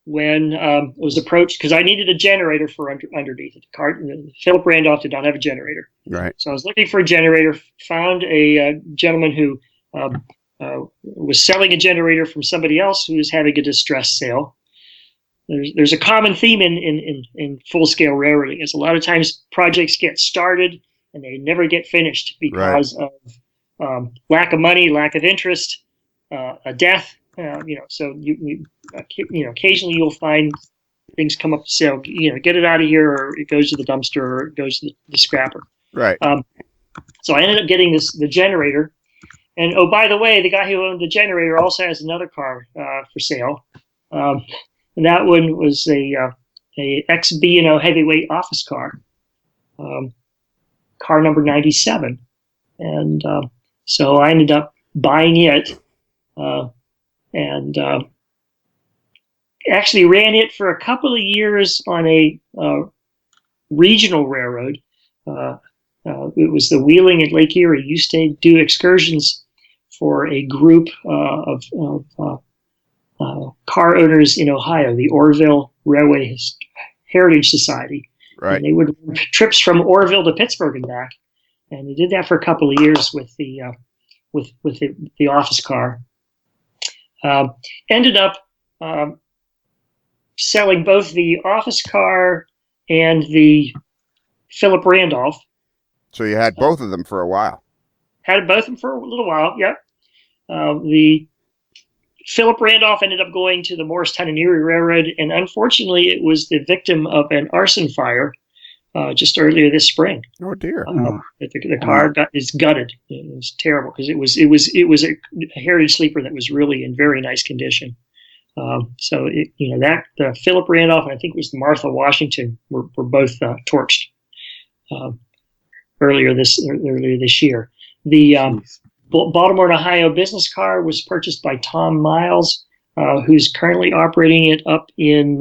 when I was approached, because I needed a generator for underneath it. The car, Philip Randolph did not have a generator.
Right.
So I was looking for a generator, found a gentleman who was selling a generator from somebody else who was having a distress sale. There's a common theme in full-scale railroading. Is a lot of times projects get started and they never get finished because of lack of money, lack of interest, a death. So you occasionally you'll find things come up to sale. Get it out of here, or it goes to the dumpster, or it goes to the scrapper.
Right.
So I ended up getting the generator, and oh, by the way, the guy who owned the generator also has another car for sale, and that one was a ex-B&O heavyweight office car, car number 97, and so I ended up buying it. And actually ran it for a couple of years on a regional railroad. It was the Wheeling at Lake Erie. Used to do excursions for a group of car owners in Ohio, the Orville Railway Heritage Society.
Right.
And they would run trips from Orville to Pittsburgh and back. And they did that for a couple of years with the office car. Ended up selling both the office car and the Philip Randolph.
So you had both of them for a while.
Had both of them for a little while, yep. The Philip Randolph ended up going to the Morristown and Erie Railroad, and unfortunately it was the victim of an arson fire just earlier this spring.
Oh dear!
The car is gutted. It was terrible because it was a heritage sleeper that was really in very nice condition. So the Philip Randolph and I think it was the Martha Washington were both torched earlier this year. The Baltimore and Ohio business car was purchased by Tom Miles, who's currently operating it up in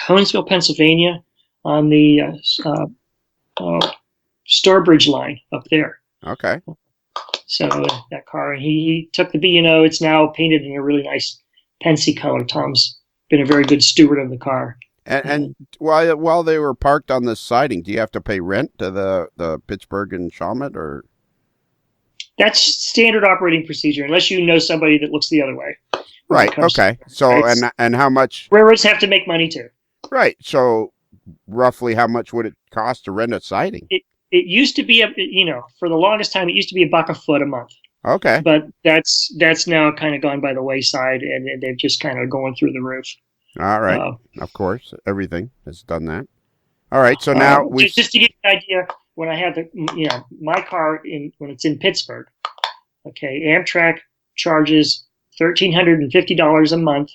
Honesville, Pennsylvania, on the Stourbridge line up there.
Okay.
So that car, he took the B&O. It's now painted in a really nice Pensy color. Tom's been a very good steward of the car.
And while they were parked on this siding, do you have to pay rent to the Pittsburgh and Chalmette, or?
That's standard operating procedure, unless you know somebody that looks the other way.
Right. Okay. So and how much?
Railroads have to make money too.
Right. So roughly, how much would it cost to rent a siding?
It used to be for the longest time, it used to be $1 a foot a month.
Okay.
But that's now kind of gone by the wayside, and they've just kind of going through the roof.
All right. Of course, everything has done that. All right. So now
just to give you an idea, when I have my car when it's in Pittsburgh, okay, Amtrak charges $1,350 a month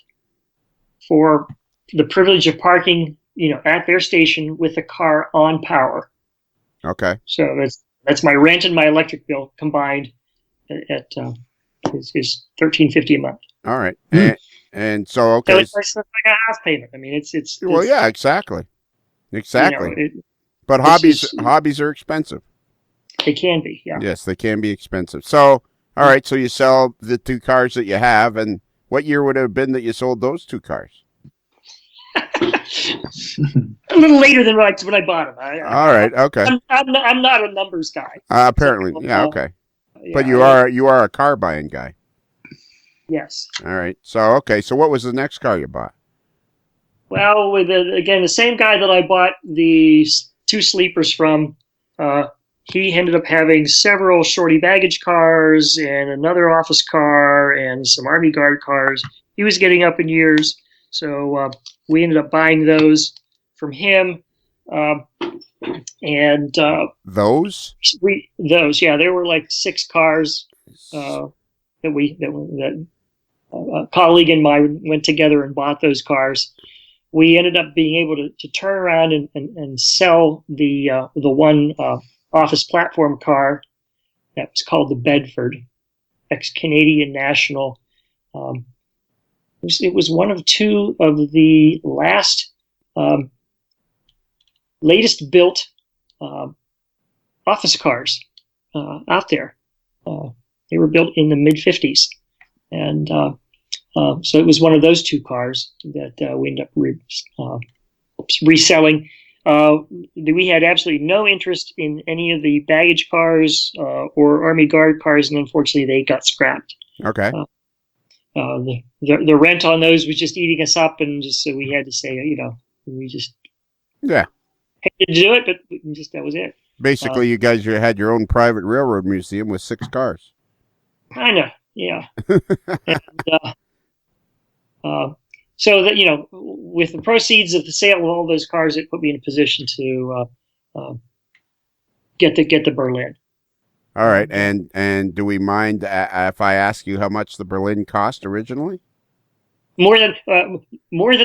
for the privilege of parking, at their station with the car on power.
Okay.
So that's my rent and my electric bill combined at is $1,350 a month.
All right. And so okay.
So it's like a house payment. I mean, it's
well, yeah, exactly. But hobbies are expensive.
They can be, yeah.
Yes, they can be expensive. So, all right, so you sell the 2 cars that you have, and what year would it have been that you sold those 2 cars?
A little later than when I bought them.
All right, okay.
I'm not a numbers guy.
Apparently,
so,
yeah, okay. But you are a car buying guy.
Yes.
All right. So okay. So what was the next car you bought?
Well, with the same guy that I bought the 2 sleepers from, he ended up having several shorty baggage cars and another office car and some Army Guard cars. He was getting up in years, so we ended up buying those from him. And
those?
Yeah, there were like 6 cars that a colleague and I went together and bought those cars. We ended up being able to turn around and sell the one office platform car that was called the Bedford, ex-Canadian National. It was one of 2 of the latest built office cars out there. They were built in the mid-50s. And so it was one of those 2 cars that we ended up reselling. We had absolutely no interest in any of the baggage cars or Army Guard cars, and unfortunately they got scrapped.
Okay.
The rent on those was just eating us up, and just so we had to say, we just hated to do it, but that was it.
Basically, you guys had your own private railroad museum with 6 cars.
Kinda, yeah. And, so that with the proceeds of the sale of all those cars, it put me in a position to get the Berlin.
All right, and do we mind if I ask you how much the Berlin cost originally?
More than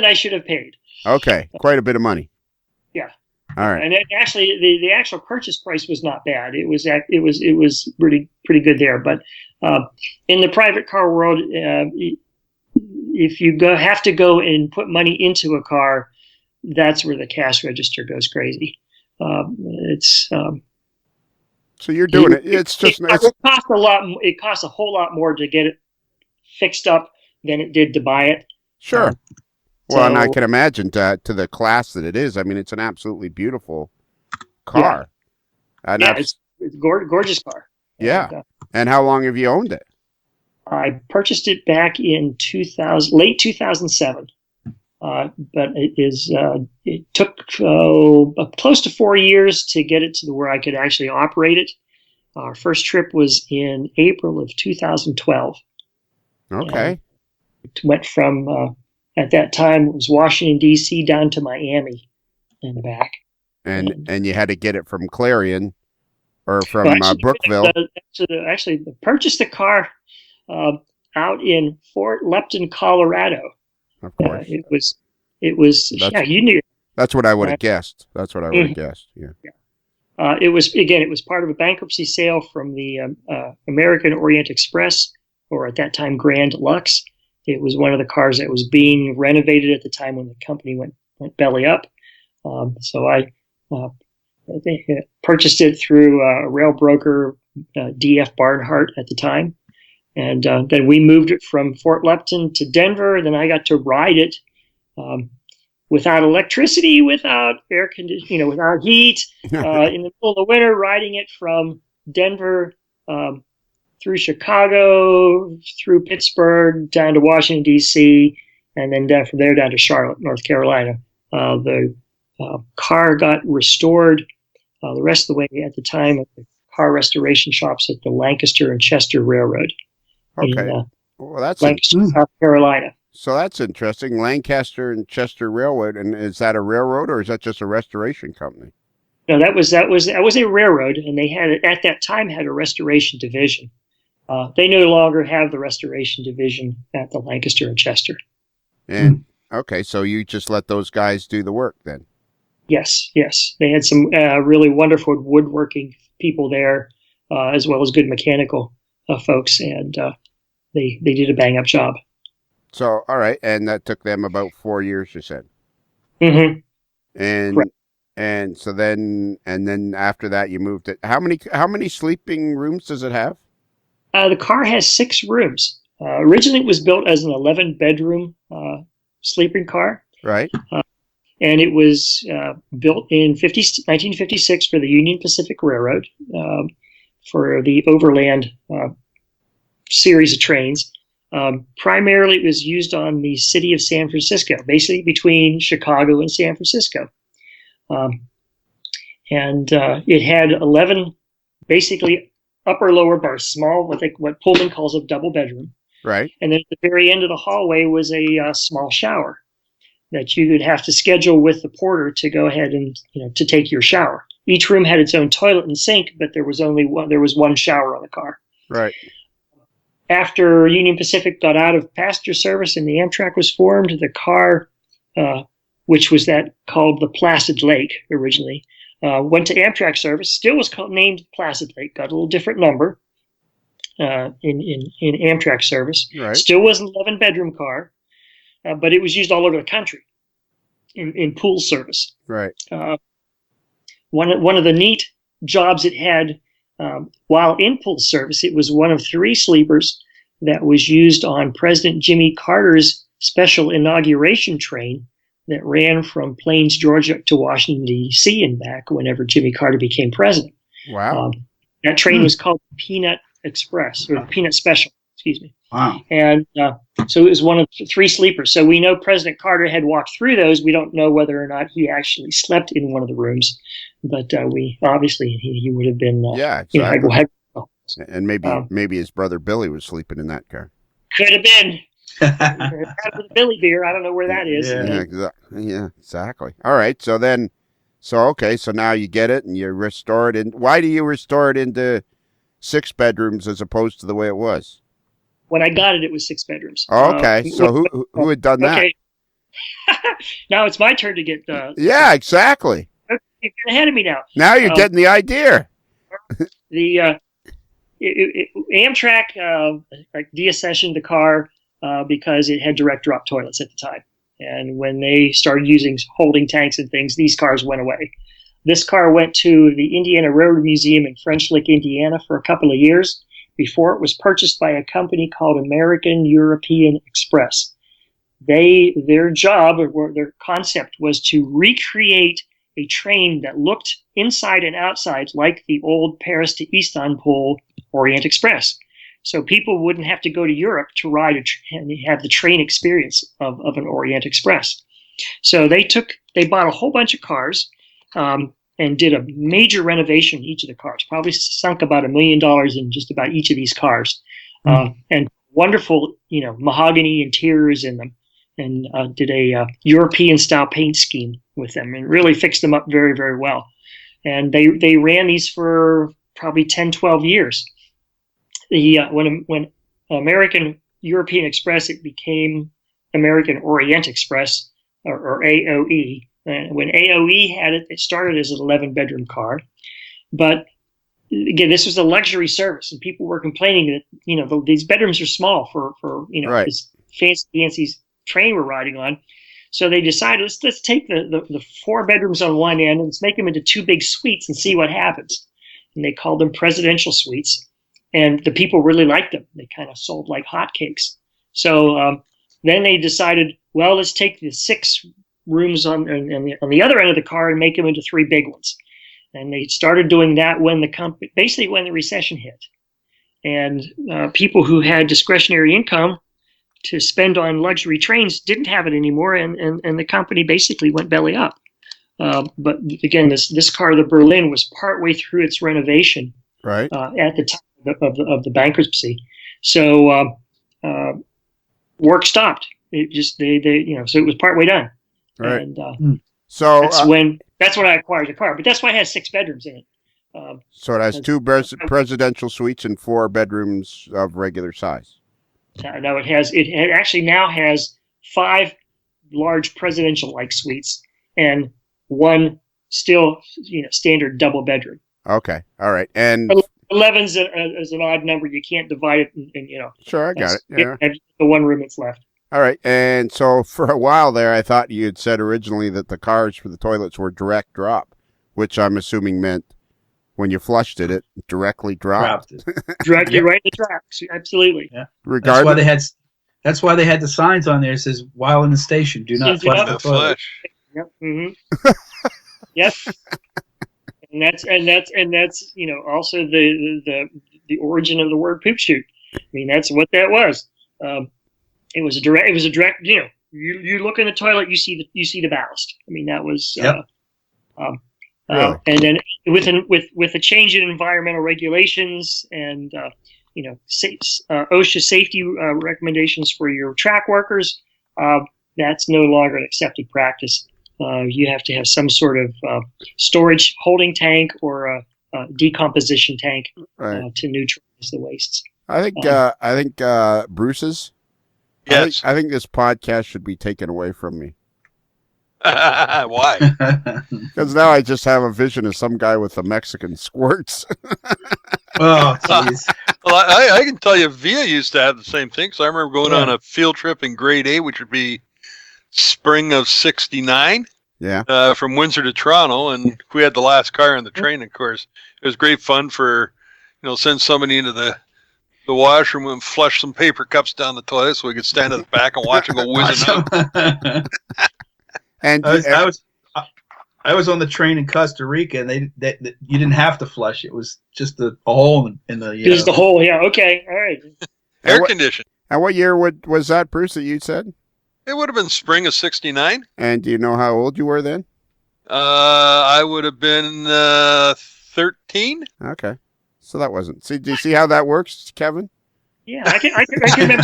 I should have paid.
Okay, quite a bit of money.
Yeah.
All right.
And actually, the actual purchase price was not bad. It was pretty good there. But in the private car world, if you have to go and put money into a car, that's where the cash register goes crazy.
So you're doing it. It
costs a lot. It costs a whole lot more to get it fixed up than it did to buy it.
Sure. Well, and I can imagine to the class that it is. I mean, it's an absolutely beautiful car.
Yeah, it's a gorgeous car.
Yeah. And how long have you owned it?
I purchased it back in late 2007. But it took close to 4 years to get it to where I could actually operate it. Our first trip was in April of 2012.
Okay.
It went from, at that time, it was Washington, D.C. down to Miami and back.
And you had to get it from Clarion or from Brookville.
Actually, purchased the car out in Fort Lupton, Colorado.
Of course.
It was you knew.
That's what I would have guessed. That's what I would have guessed. Yeah.
It was part of a bankruptcy sale from the American Orient Express, or at that time Grand Lux. It was one of the cars that was being renovated at the time when the company went belly up. So I purchased it through a rail broker, D.F. Barnhart at the time. And then we moved it from Fort Lupton to Denver. Then I got to ride it without electricity, without air conditioning, without heat, in the middle of the winter, riding it from Denver through Chicago, through Pittsburgh, down to Washington, D.C., and then from there down to Charlotte, North Carolina. The car got restored the rest of the way. At the time, the car restoration shops at the Lancaster and Chester Railroad
Okay.
in
Well, that's
Lancaster, South Carolina.
So that's interesting. Lancaster and Chester Railroad, and is that a railroad or is that just a restoration company?
No, that was a railroad, and they had at that time had a restoration division. They no longer have the restoration division at the Lancaster and Chester.
And okay, so you just let those guys do the work then?
Yes. They had some really wonderful woodworking people there, as well as good mechanical folks, and they did a bang up job.
So, all right, and that took them about 4 years, you said.
Mm-hmm.
And
Correct.
and so then after that you moved it. How many sleeping rooms does it have?
The car has 6 rooms. Originally, it was built as an 11-bedroom sleeping car.
Right.
And it was built in 1956 for the Union Pacific Railroad for the overland series of trains. Primarily, it was used on the city of San Francisco, basically between Chicago and San Francisco. And it had 11 basically upper-lower bars, small, what Pullman calls a double bedroom.
Right.
And then at the very end of the hallway was a small shower that you would have to schedule with the porter to go ahead and, to take your shower. Each room had its own toilet and sink, but there was one shower on the car.
Right.
After Union Pacific got out of passenger service and the Amtrak was formed, the car, which was called the Placid Lake originally, went to Amtrak service. Still was named Placid Lake. Got a little different number in Amtrak service.
Right.
Still was an 11-bedroom car, but it was used all over the country in pool service.
Right.
One of the neat jobs it had while in pool service, it was one of 3 sleepers that was used on President Jimmy Carter's special inauguration train that ran from Plains, Georgia to Washington, D.C. and back whenever Jimmy Carter became president.
Wow.
That train was called Peanut Express, or Peanut Special, excuse me.
Wow.
And so it was one of 3 sleepers. So we know President Carter had walked through those. We don't know whether or not he actually slept in one of the rooms, but obviously he would have been.
Yeah, exactly. And
Um,
maybe his brother Billy was sleeping in that car.
Could have been. The Billy beer. I don't know where that is.
Yeah, exactly. All right. So now you get it and you restore it. And why do you restore it into 6 bedrooms as opposed to the way it was?
When I got it, it was 6 bedrooms.
Oh, okay. So who had done that?
Okay. Now it's my turn to get.
Yeah, exactly.
You're ahead of me now.
Now you're getting the idea.
The Amtrak deaccessioned the car because it had direct drop toilets at the time. And when they started using holding tanks and things, these cars went away. This car went to the Indiana Railroad Museum in French Lick, Indiana for a couple of years before it was purchased by a company called American European Express. Their job or their concept was to recreate a train that looked inside and outside like the old Paris to Istanbul Orient Express. So people wouldn't have to go to Europe to ride and have the train experience of an Orient Express. So they bought a whole bunch of cars and did a major renovation in each of the cars. Probably sunk about $1 million in just about each of these cars, and wonderful, mahogany interiors in them, and did a European style paint scheme with them, and really fixed them up very, very well. And they ran these for probably 10, 12 years. When American European Express, it became American Orient Express, or AOE. And when AOE had it, it started as an 11-bedroom car. But again, this was a luxury service, and people were complaining that these bedrooms are small for
right.
this fancy train we're riding on. So they decided let's take the 4 bedrooms on one end and let's make them into 2 big suites and see what happens. And they called them presidential suites. And the people really liked them. They kind of sold like hotcakes. So then they decided, well, let's take the 6 rooms on the other end of the car and make them into 3 big ones. And they started doing that when the recession hit. And people who had discretionary income to spend on luxury trains didn't have it anymore, and the company basically went belly up. But again, this car, the Berlin, was partway through its renovation
right
at the time of the bankruptcy. So work stopped. It just so it was partway done.
right.
And
So
that's when I acquired the car. But that's why it has 6 bedrooms in it.
so it has 2 presidential suites and 4 bedrooms of regular size.
No, it actually now has 5 large presidential-like suites and 1 still standard double bedroom.
Okay, all right, and
11 is an odd number. You can't divide it, and
sure, I got it. Yeah,
the 1 room that's left.
All right, and so for a while there, I thought you had said originally that the cars for the toilets were direct drop, which I'm assuming meant when you flushed it directly dropped.
Directly right in the tracks. Absolutely.
Yeah.
Regardless.
That's why they had the signs on there that says "While in the station, do not flush the toilet."
Yep. Mm-hmm. Yep. And that's also the origin of the word poop chute. I mean, that's what that was. It was a direct. You look in the toilet, you see the ballast. I mean, that was.
Yep.
Really?
And then with the change in environmental regulations and OSHA safety recommendations for your track workers, that's no longer an accepted practice. You have to have some sort of storage holding tank or a decomposition tank to neutralize the wastes.
I think Bruce's.
Yes.
I think this podcast should be taken away from me.
Why?
Because now I just have a vision of some guy with the Mexican squirts.
Oh, jeez.
Well, I can tell you, Via used to have the same thing. So I remember going on a field trip in grade A, which would be spring of '69.
Yeah.
From Windsor to Toronto, and we had the last car on the train. Of course, it was great fun for send somebody into the washroom and flush some paper cups down the toilet so we could stand at the back and watch them go whizzing out.
And
I was on the train in Costa Rica, and they you didn't have to flush. It was just a hole in the.
Just the hole, yeah. Okay, all right.
Air conditioned.
And what year was that, Bruce, that you said?
It would have been spring of '69.
And do you know how old you were then?
I would have been 13.
Okay, so that wasn't. See, do you see how that works, Kevin?
Yeah, I can remember.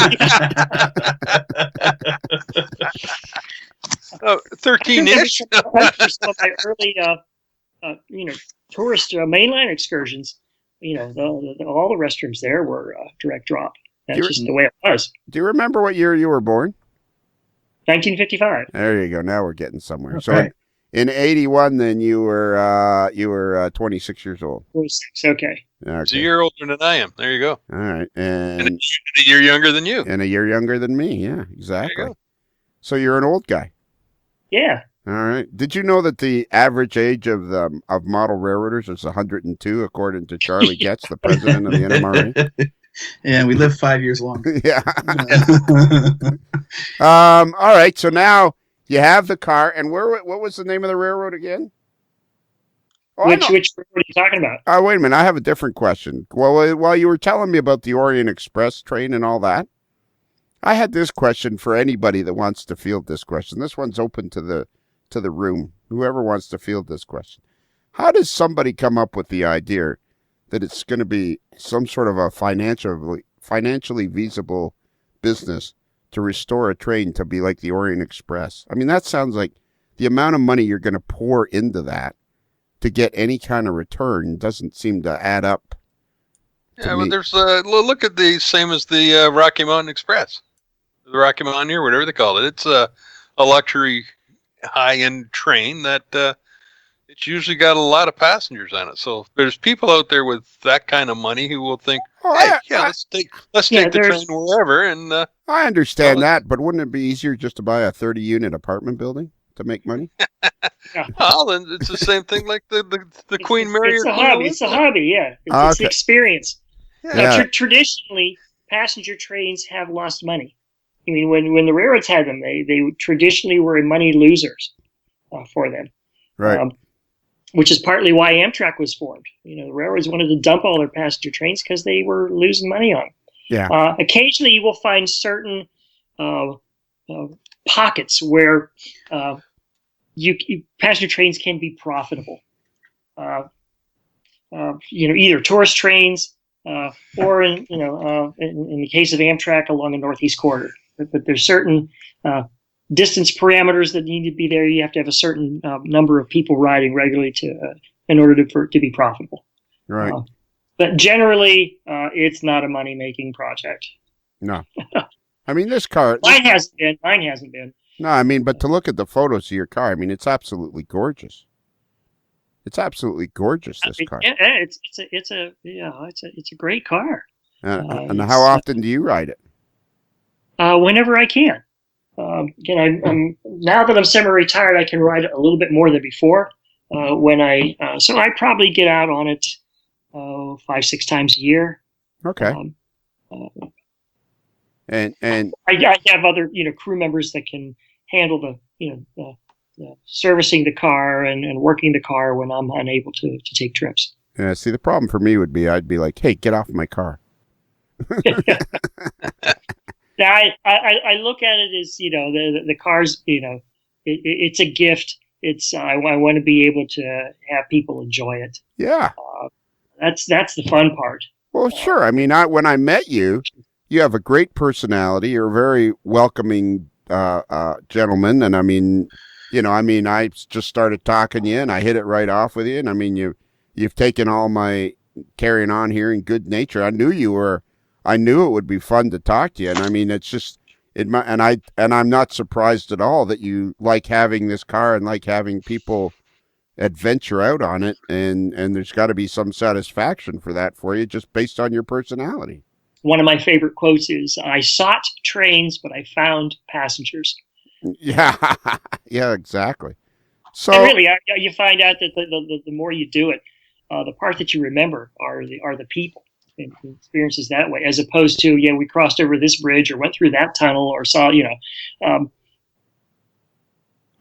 13-ish.
Some of my early, tourist mainline excursions. All the restrooms there were direct drop. That's just the way it was.
Do you remember what year you were born?
1955.
There you go. Now we're getting somewhere. So in '81, then you were 26 years old.
26. Okay.
It's a year older than I am. There you go.
All right, and
a year younger than you.
And a year younger than me. Yeah, exactly. So you're an old guy.
Yeah.
All right. Did you know that the average age of model railroaders is 102, according to Charlie Getz, the president of the NMRA?
Yeah, we live 5 years longer.
Yeah. All right. So now you have the car, and what was the name of the railroad again?
Oh, which railroad are you talking about?
Oh, wait a minute. I have a different question. Well, while you were telling me about the Orient Express train and all that, I had this question for anybody that wants to field this question. This one's open to the room. Whoever wants to field this question. How does somebody come up with the idea that it's going to be some sort of a financially feasible business to restore a train to be like the Orient Express? I mean, that sounds like the amount of money you're going to pour into that to get any kind of return doesn't seem to add up.
Yeah, but there's look at the same as the Rocky Mountain Express, the Rocky Mountaineer, whatever they call it. It's a luxury high-end train that it's usually got a lot of passengers on it. So there's people out there with that kind of money who will think, let's take the train wherever. And
I understand that, but wouldn't it be easier just to buy a 30-unit apartment building to make money?
Well, then it's the same thing like the Queen Mary.
It's a hobby, yeah. It's the experience.
Yeah.
Traditionally, passenger trains have lost money. I mean, when the railroads had them, they traditionally were money losers for them.
Right.
Which is partly why Amtrak was formed. The railroads wanted to dump all their passenger trains because they were losing money on them.
Yeah.
Occasionally, you will find certain pockets where passenger trains can be profitable. either tourist trains or in the case of Amtrak along the Northeast Corridor. But there's certain distance parameters that need to be there. You have to have a certain number of people riding regularly in order to be profitable.
Right.
But generally, it's not a money-making project.
No. I mean, this car...
Mine hasn't been.
No, I mean, but to look at the photos of your car, I mean, it's absolutely gorgeous. It's absolutely gorgeous, this car.
It's a great car.
And how often do you ride it?
Whenever I can. Again, I'm now that I'm semi-retired, I can ride it a little bit more than before. So I probably get out on it 5-6 times a year.
Okay. And
I have other crew members that can handle the servicing the car and working the car when I'm unable to take trips.
Yeah. See, the problem for me would be I'd be like, hey, get off my car.
Now, I look at it as the car's it's a gift. I want to be able to have people enjoy it.
Yeah.
That's the fun part.
Well, sure. I mean, when I met you, you have a great personality. You're a very welcoming gentleman, and I mean, I just started talking to you, and I hit it right off with you. And I mean, you've taken all my carrying on here in good nature. I knew it would be fun to talk to you, and I mean, it's just and I'm not surprised at all that you like having this car and like having people adventure out on it, and there's got to be some satisfaction for that for you just based on your personality.
One of my favorite quotes is, "I sought trains, but I found passengers."
Yeah, yeah, exactly. So
and really, you find out that the more you do it, the part that you remember are the people and experiences that way, as opposed to we crossed over this bridge or went through that tunnel or saw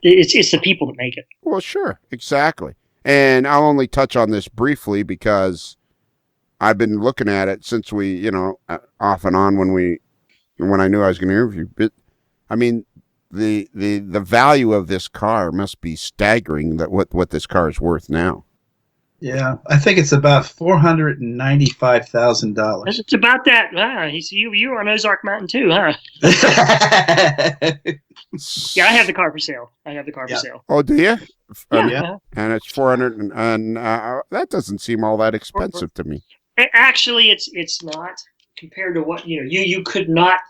it's the people that make it. Well,
sure, exactly. And I'll only touch on this briefly because I've been looking at it since we, off and on when I knew I was going to interview. But I mean, the value of this car must be staggering. That what this car is worth now.
Yeah, I think it's about $495,000.
It's about that. You were on Ozark Mountain too, huh? Yeah, I have the car for sale. For sale.
Oh, do you?
Yeah.
And it's 400, and that doesn't seem all that expensive to me.
Actually, it's not compared to what you could not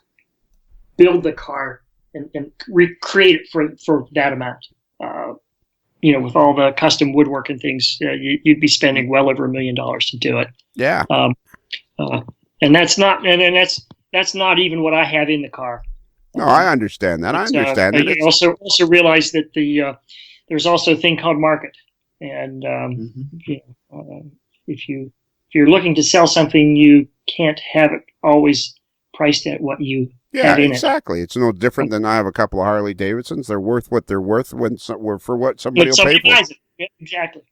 build the car and recreate it for that amount. With all the custom woodwork and things, you'd be spending well over $1 million to do it.
Yeah.
And that's not even what I have in the car.
No, I understand that. I understand that.
I also realize that there's also a thing called market, and if you're looking to sell something, you can't have it always priced at what you have in
exactly. It's no different than I have a couple of Harley Davidsons. They're worth what they're worth for what somebody will pay for.
Buys it. Yeah, exactly.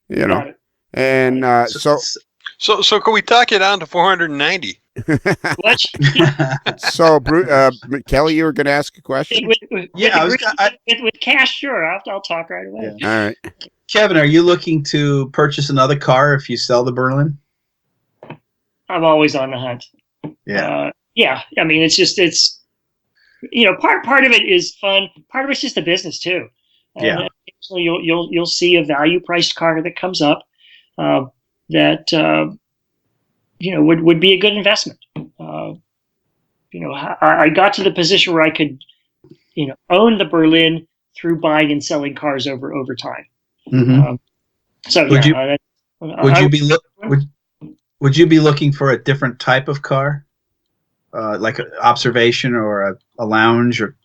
And
so can we talk you down to 490?
What?
So, Kelly, you were going to ask a question?
With cash, sure. I'll talk right away.
Yeah. All right.
Kevin, are you looking to purchase another car if you sell the Berlin?
I'm always on the hunt.
Yeah.
I mean, it's part of it is fun. Part of it's just a business too.
Yeah.
So you'll see a value priced car that comes up that would be a good investment. I got to the position where I could own the Berlin through buying and selling cars over time.
Mm-hmm. Would you be looking for a different type of car? Like an observation or a lounge or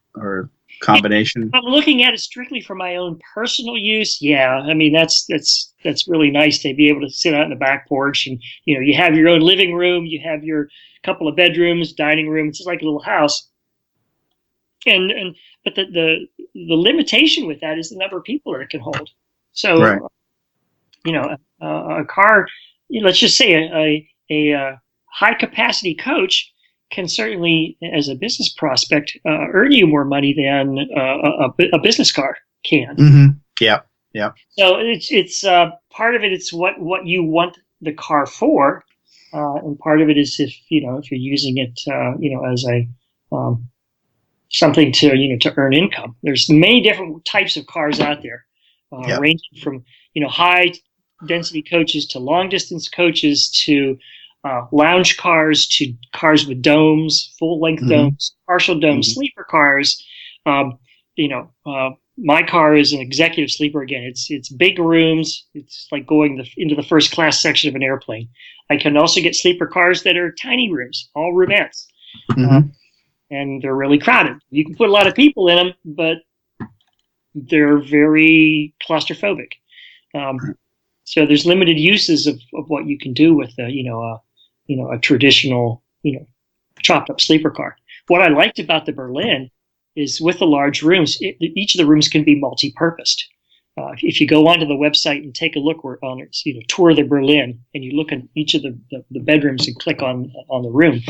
combination?
I'm looking at it strictly for my own personal use. Yeah, I mean that's really nice to be able to sit out in the back porch and you have your own living room, you have your couple of bedrooms, dining room. It's just like a little house. But the limitation with that is the number of people that it can hold. So
right.
A car, let's just say a high capacity coach can certainly, as a business prospect, earn you more money than a business car can.
Mm-hmm. Yeah.
So it's part of it. It's what you want the car for, and part of it is if you're using it as a something to earn income. There's many different types of cars out there, ranging from high density coaches to long distance coaches to lounge cars to cars with domes, full length domes, partial domes, sleeper cars. My car is an executive sleeper. Again, it's big rooms. It's like going into the first class section of an airplane. I can also get sleeper cars that are tiny rooms, all roomettes, and they're really crowded. You can put a lot of people in them, but they're very claustrophobic. So there's limited uses of what you can do with a traditional chopped up sleeper car. What I liked about the Berlin is with the large rooms, each of the rooms can be multi-purposed. If you go onto the website and take a look on it, tour the Berlin, and you look at each of the bedrooms and click on the room,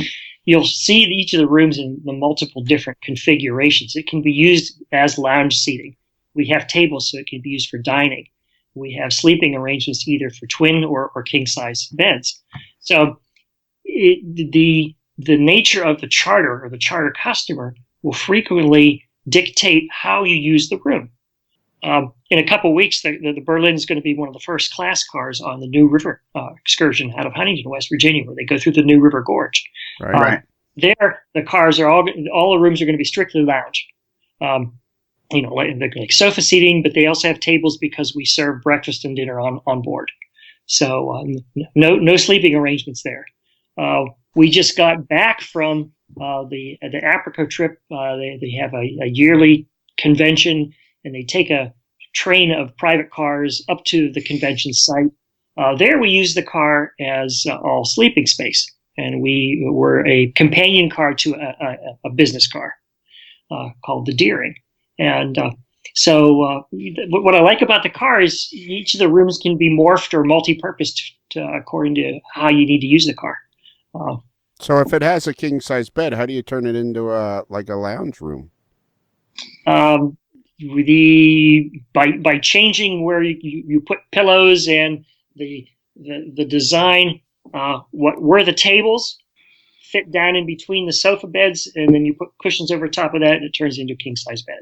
you'll see each of the rooms in the multiple different configurations. It can be used as lounge seating. We have tables, so it can be used for dining. We have sleeping arrangements either for twin or king size beds. So the nature of the charter or the charter customer will frequently dictate how you use the room. In a couple of weeks, the Berlin is going to be one of the first class cars on the New River excursion out of Huntington, West Virginia, where they go through the New River Gorge.
Right.
There, the cars are all the rooms are going to be strictly lounge. Like sofa seating, but they also have tables because we serve breakfast and dinner on board. So no sleeping arrangements there. We just got back from the Africa trip. They have a yearly convention, and they take a train of private cars up to the convention site. There we use the car as all sleeping space, and we were a companion car to a business car called the Deering. And so what I like about the car is each of the rooms can be morphed or multi-purposed according to how you need to use the car.
So if it has a king size bed, how do you turn it into a lounge room?
By changing where you put pillows and the design, where the tables fit down in between the sofa beds, and then you put cushions over top of that, and it turns into a king size bed.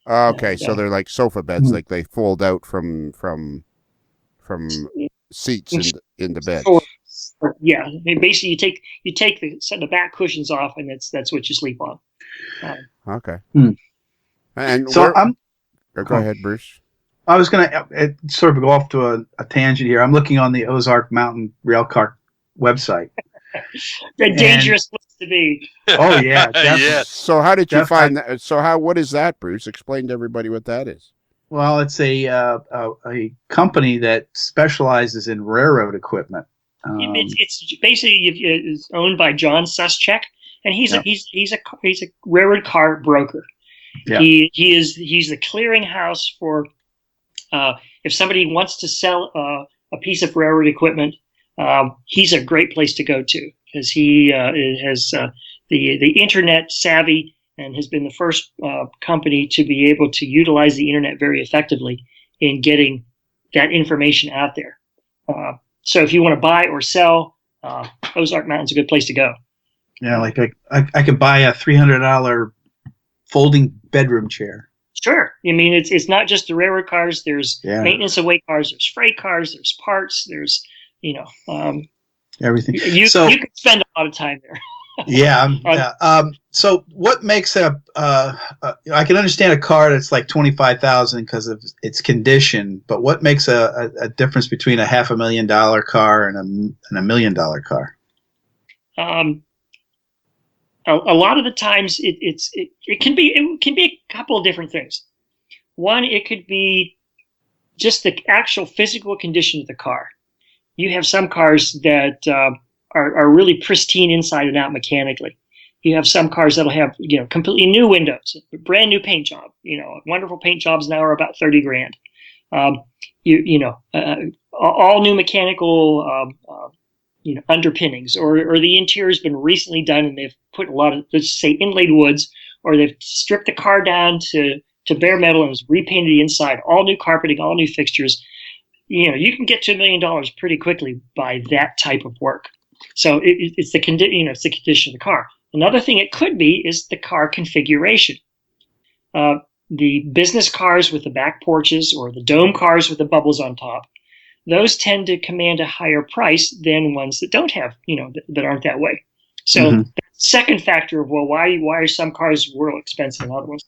Okay, so they're like sofa beds, like they fold out from seats in the bed.
Yeah, basically you take the back cushions off, and that's what you sleep on.
Okay. And
so
go ahead, Bruce.
I was going to sort of go off to a tangent here. I'm looking on the Ozark Mountain Railcar website.
A dangerous place to be.
Oh yeah, definitely.
Yes.
So how did you find that? So what is that, Bruce? Explain to everybody what that is.
Well, it's a company that specializes in railroad equipment.
It's basically it's owned by John Suschek, and he's a railroad car broker.
Yeah.
He's the clearinghouse for if somebody wants to sell a piece of railroad equipment. He's a great place to go to because he has the internet savvy and has been the first company to be able to utilize the internet very effectively in getting that information out there. So if you want to buy or sell, Ozark Mountain's a good place to go.
Yeah, like I could buy a $300 folding bedroom chair.
Sure. I mean, it's not just the railroad cars. There's maintenance away cars. There's freight cars. There's parts. There's
everything.
You could spend a lot of time there.
So what makes I can understand a car that's like $25,000 because of its condition, but what makes a difference between a $500,000 car and a $1 million car?
A lot of the times it can be a couple of different things. One, it could be just the actual physical condition of the car. You have some cars that are really pristine inside and out mechanically. You have some cars that'll have completely new windows, brand new paint job. Wonderful paint jobs now are about $30,000. All new mechanical underpinnings, or the interior's been recently done and they've put a lot of, let's say, inlaid woods, or they've stripped the car down to bare metal and has repainted the inside, all new carpeting, all new fixtures. you can get to $1 million pretty quickly by that type of work. So it's the it's the condition of the car. Another thing it could be is the car configuration. The business cars with the back porches or the dome cars with the bubbles on top, those tend to command a higher price than ones that don't have, that aren't that way. So that's the second factor of, well, why are some cars more expensive than other ones?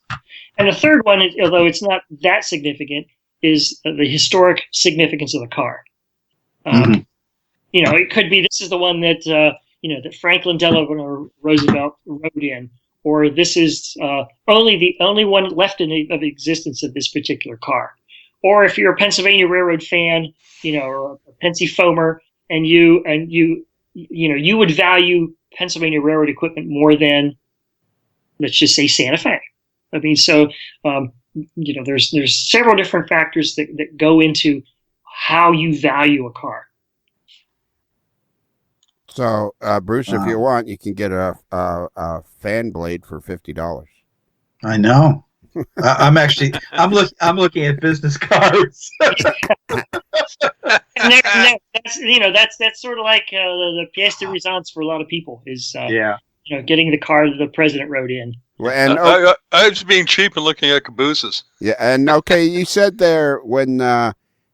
And the third one, although it's not that significant, is the historic significance of the car. It could be this is the one that that Franklin Delano Roosevelt rode in, or this is the only one left of existence of this particular car. Or if you're a Pennsylvania Railroad fan, or a Pennsy foamer, and you would value Pennsylvania Railroad equipment more than, let's just say, Santa Fe. I mean, so there's several different factors that go into how you value a car.
So, Bruce, if you want, you can get a fan blade for $50.
I know. I'm looking at business cards.
And that's sort of like the pièce de résistance for a lot of people is getting the car that the president rode in.
Well, and
I was being cheap and looking at cabooses.
Yeah, and okay, you said there when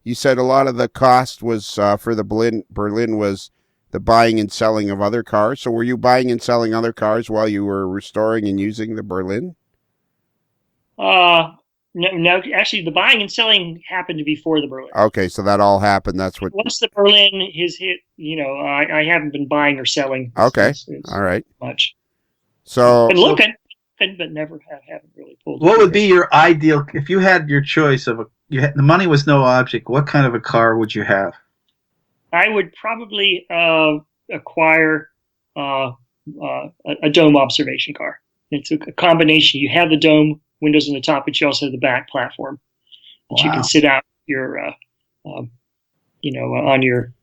you said a lot of the cost was for the Berlin was the buying and selling of other cars. So were you buying and selling other cars while you were restoring and using the Berlin?
No, actually, the buying and selling happened before the Berlin.
Okay, so that all happened. That's what.
Once the Berlin is hit, I haven't been buying or selling.
Okay, all right.
Much.
So
been looking, but never haven't really pulled.
What would be your ideal if you had your choice of the money was no object? What kind of a car would you have?
I would probably acquire a dome observation car. It's a combination. You have the dome windows on the top, but you also have the back platform that you can sit out your, on your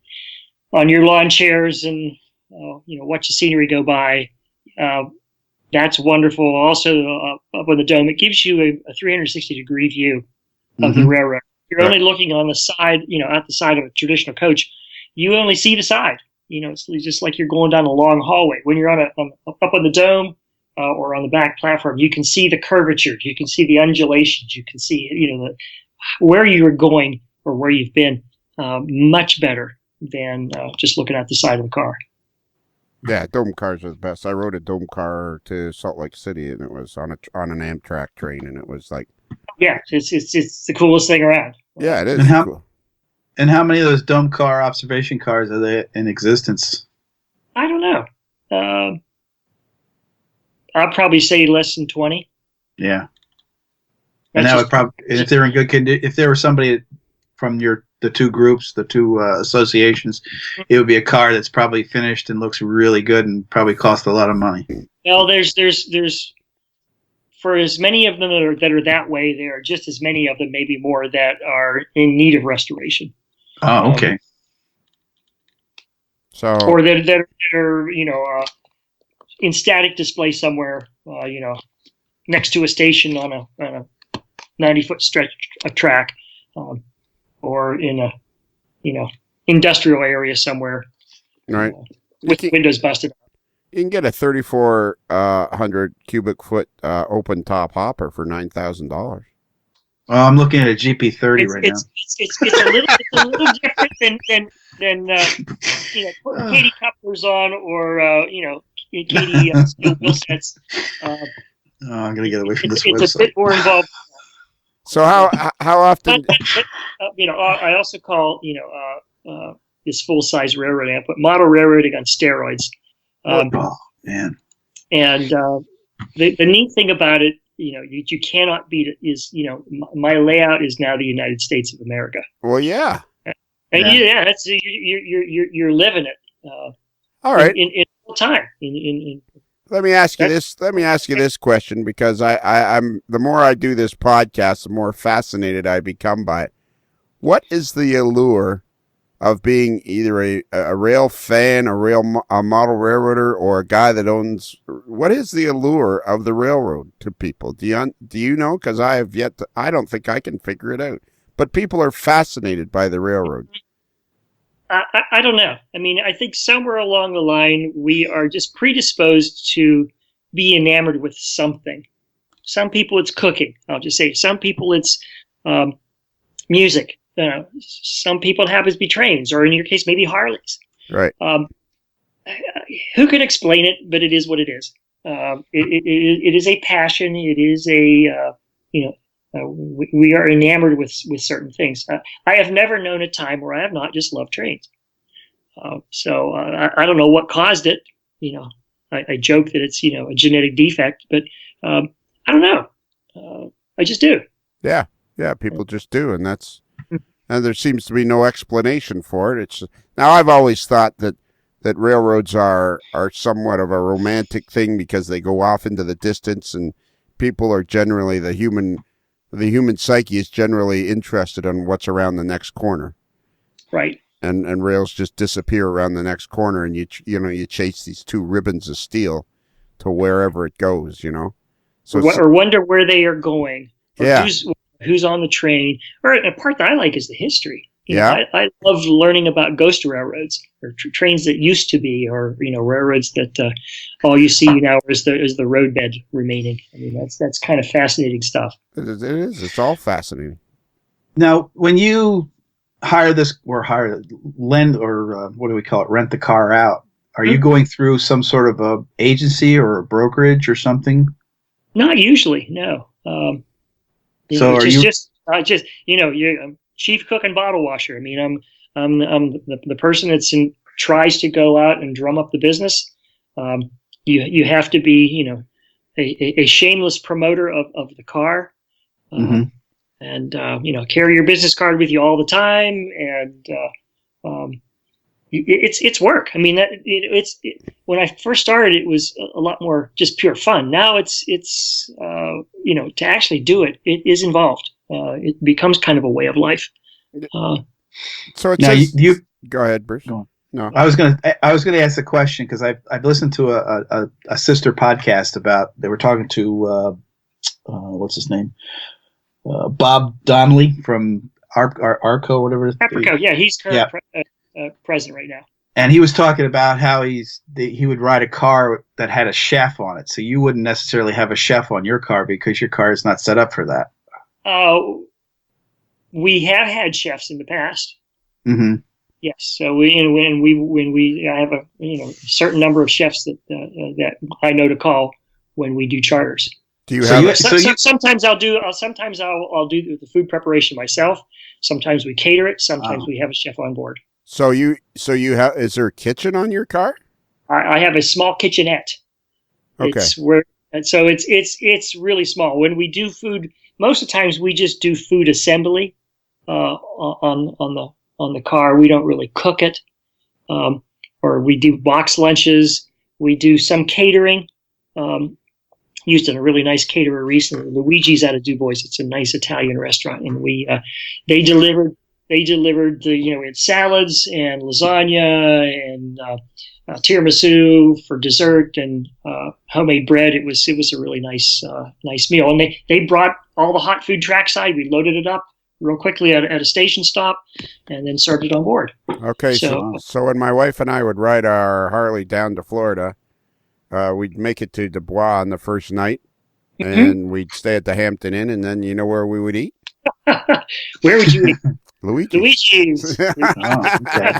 lawn chairs and watch the scenery go by. That's wonderful. Also, up on the dome, it gives you a 360-degree view of the railroad. You're only looking on the side, at the side of a traditional coach. You only see the side. It's just like you're going down a long hallway. When you're up on the dome or on the back platform, you can see the curvature. You can see the undulations. You can see, where you're going or where you've been much better than just looking at the side of the car.
Yeah, dome cars are the best. I rode a dome car to Salt Lake City, and it was on an Amtrak train, and it was like,
yeah, it's the coolest thing around.
Yeah, it is.
Cool. And how many of those dome car observation cars are there in existence?
I don't know. I'd probably say less than 20.
Yeah. And that would probably, if they're in good condition, if there were somebody from the two groups, the two associations, it would be a car that's probably finished and looks really good and probably cost a lot of money.
Well, there's for as many of them that are that way, there are just as many of them, maybe more, that are in need of restoration.
Oh, okay.
Or that are in static display somewhere, next to a station on a 90-foot stretch of track, or in a industrial area somewhere,
right,
with windows busted out.
You can get a 3,400 cubic foot open top hopper for $9,000.
Oh, I'm looking at a GP30 right now.
It's a little different than putting Katie couplers on or Katie steel wheel sets.
I'm gonna get away from this website.
It's a bit more involved.
So how often?
But, I also call this full size railroad amp, but model railroading on steroids.
Oh man!
And the neat thing about it, you cannot beat it. Is my layout is now the United States of America.
Well, yeah.
And that's you're living it.
All right.
In real time.
Let me ask you this. Let me ask you this question, because I'm the more I do this podcast, the more fascinated I become by it. What is the allure of being either a rail fan, a model railroader, or a guy that owns? What is the allure of the railroad to people? Do you know? Because I have yet to. I don't think I can figure it out. but people are fascinated by the railroad.
I don't know. I mean, I think somewhere along the line, we are just predisposed to be enamored with something. Some people it's cooking. I'll just say some people it's music. Some people it happens to be trains, or in your case, maybe Harleys.
Right.
Who can explain it? But it is what it is. It is a passion. It is a we are enamored with certain things. I have never known a time where I have not just loved trains. So I don't know what caused it. I joke that it's a genetic defect, but I don't know. I just do.
Yeah, people just do, and there seems to be no explanation for it. Now I've always thought that railroads are somewhat of a romantic thing because they go off into the distance, and people are generally the human psyche is generally interested in what's around the next corner.
Right.
And rails just disappear around the next corner, and you chase these two ribbons of steel to wherever it goes, So
or wonder where they are going. Or
yeah.
Who's on the train. Or a part that I like is the history. I love learning about ghost railroads or trains that used to be, or railroads that all you see now is the roadbed remaining. I mean, that's kind of fascinating stuff.
It is. It's all fascinating.
Now, when you rent the car out, are you going through some sort of a agency or a brokerage or something? Not
usually, no.
So
you're chief cook and bottle washer. I mean, I'm the person that tries to go out and drum up the business. You have to be a shameless promoter of the car. And carry your business card with you all the time, and it's work. I mean, when I first started, it was a lot more just pure fun. Now it's to actually do it is involved. It becomes kind of a way of life.
So it
now
says,
you
go ahead, Bruce.
Go on.
No,
I was gonna ask a question because I've listened to a sister podcast about, they were talking to what's his name, Bob Donnelly from Arco, whatever it is.
Aprico, yeah, he's current president right now.
And he was talking about how he would ride a car that had a chef on it. So you wouldn't necessarily have a chef on your car because your car is not set up for that.
We have had chefs in the past.
Mm-hmm.
Yes. So when we have a certain number of chefs that I know to call when we do charters.
Do you have?
Sometimes I'll do the food preparation myself. Sometimes we cater it. Sometimes we have a chef on board.
So you have? Is there a kitchen on your car?
I have a small kitchenette.
Okay.
It's really small. When we do food, most of the times we just do food assembly on the car. We don't really cook it, or we do box lunches. We do some catering. Used a really nice caterer recently. Luigi's out of DuBois. It's a nice Italian restaurant, and they delivered we had salads and lasagna and tiramisu for dessert and homemade bread. It was a really nice meal. And they brought all the hot food trackside. We loaded it up real quickly at a station stop and then served it on board.
Okay, so when my wife and I would ride our Harley down to Florida, we'd make it to Dubois on the first night, and we'd stay at the Hampton Inn, and then you know where we would eat?
Where would you eat?
Luigi's.
Okay.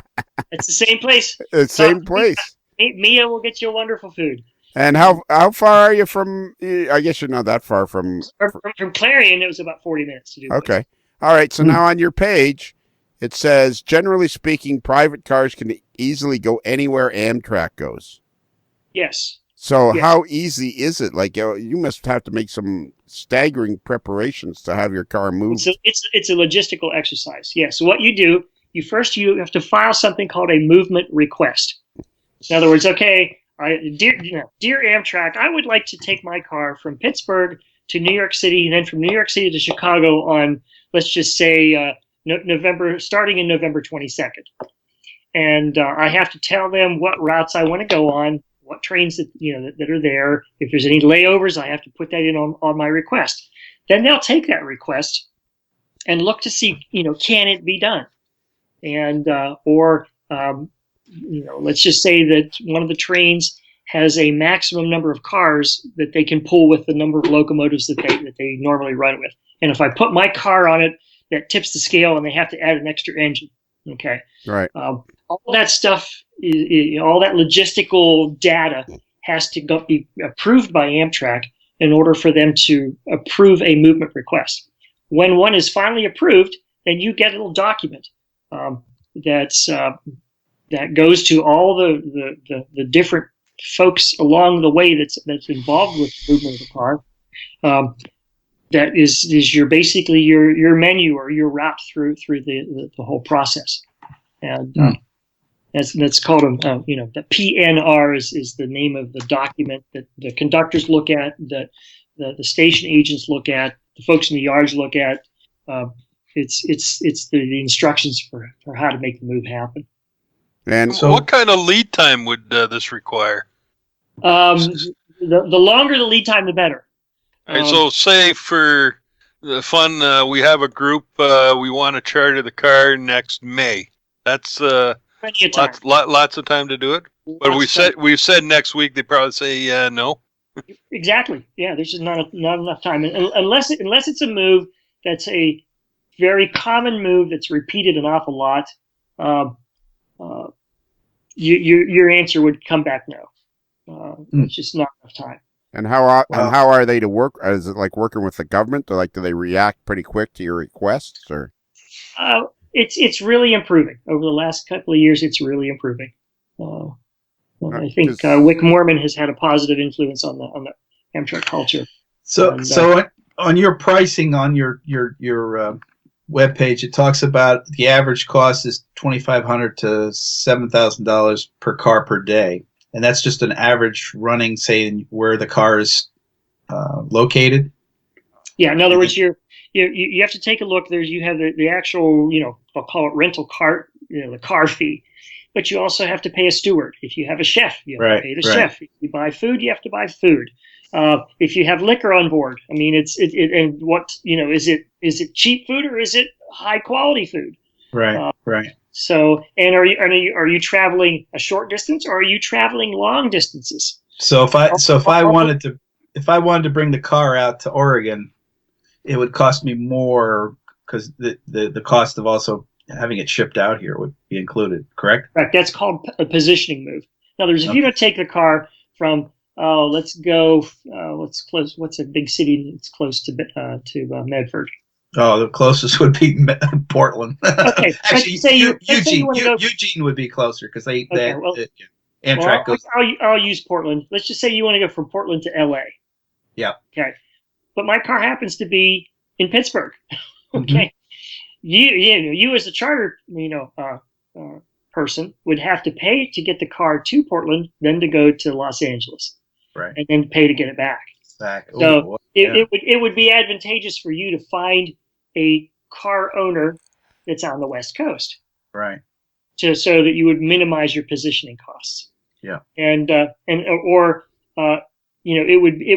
It's the same place.
It's the same place.
Mia will get you wonderful food.
And how far are you from? I guess you're not that far from.
From Clarion, it was about 40 minutes to do.
Okay. All right. So now on your page, it says, generally speaking, private cars can easily go anywhere Amtrak goes.
Yes.
So how easy is it? Like, you must have to make some staggering preparations to have your car moved.
It's a logistical exercise. Yeah. So what you do, you have to file something called a movement request. In other words, okay, dear Amtrak, I would like to take my car from Pittsburgh to New York City, and then from New York City to Chicago on, let's just say, starting in November 22nd. And I have to tell them what routes I want to go on, what trains that are there. If there's any layovers, I have to put that in on my request. Then they'll take that request and look to see, can it be done? And or let's just say that one of the trains has a maximum number of cars that they can pull with the number of locomotives that they normally run with. And if I put my car on it, that tips the scale, and they have to add an extra engine. Okay.
Right.
All that stuff, all that logistical data has to be approved by Amtrak in order for them to approve a movement request. When one is finally approved, then you get a little document that goes to all the different folks along the way that's involved with the movement of the car. That is your basically your menu or your route through the whole process, and that's called the PNR is the name of the document that the conductors look at, that the station agents look at, the folks in the yards look at. It's the instructions for how to make the move happen.
And
so, what kind of lead time would this require?
The longer the lead time, the better.
All right, so say for the fun, we have a group, we want to charter the car next May. That's lots of time to do it. But we've said next week, they probably say no.
Exactly. Yeah, there's just not enough time, unless it's a move that's a very common move that's repeated an awful lot. Your answer would come back no. It's just not enough time.
And how are they to work? Is it like working with the government? Or do they react pretty quick to your requests? Or
it's really improving over the last couple of years. It's really improving. I think Wick Moorman has had a positive influence on the Amtrak culture.
So on your pricing on your webpage, it talks about the average cost is $2,500 to $7,000 per car per day. And that's just an average running, say, where the car is located. Yeah.
In other words, you have to take a look. You have the actual, I'll call it rental cart, the car fee, but you also have to pay a steward. If you have a chef, you have to pay the chef. If you buy food, you have to buy food. If you have liquor on board, I mean, is it cheap food or is it high quality food?
Right. Right.
So, and are you traveling a short distance or are you traveling long distances?
So if I wanted to bring the car out to Oregon, it would cost me more because the cost of also having it shipped out here would be included. Correct.
Correct. That's called a positioning move. In other words, if you don't take the car from let's go, what's a big city that's close to Medford?
Oh, the closest would be Portland.
Okay,
actually, Eugene would be closer because Amtrak goes.
I'll use Portland. Let's just say you want to go from Portland to LA.
Yeah.
Okay, but my car happens to be in Pittsburgh. Okay, you as a charter person would have to pay to get the car to Portland, then to go to Los Angeles,
right,
and then pay to get it back. So it would be advantageous for you to find a car owner that's on the West Coast,
right?
So that you would minimize your positioning costs.
Yeah,
it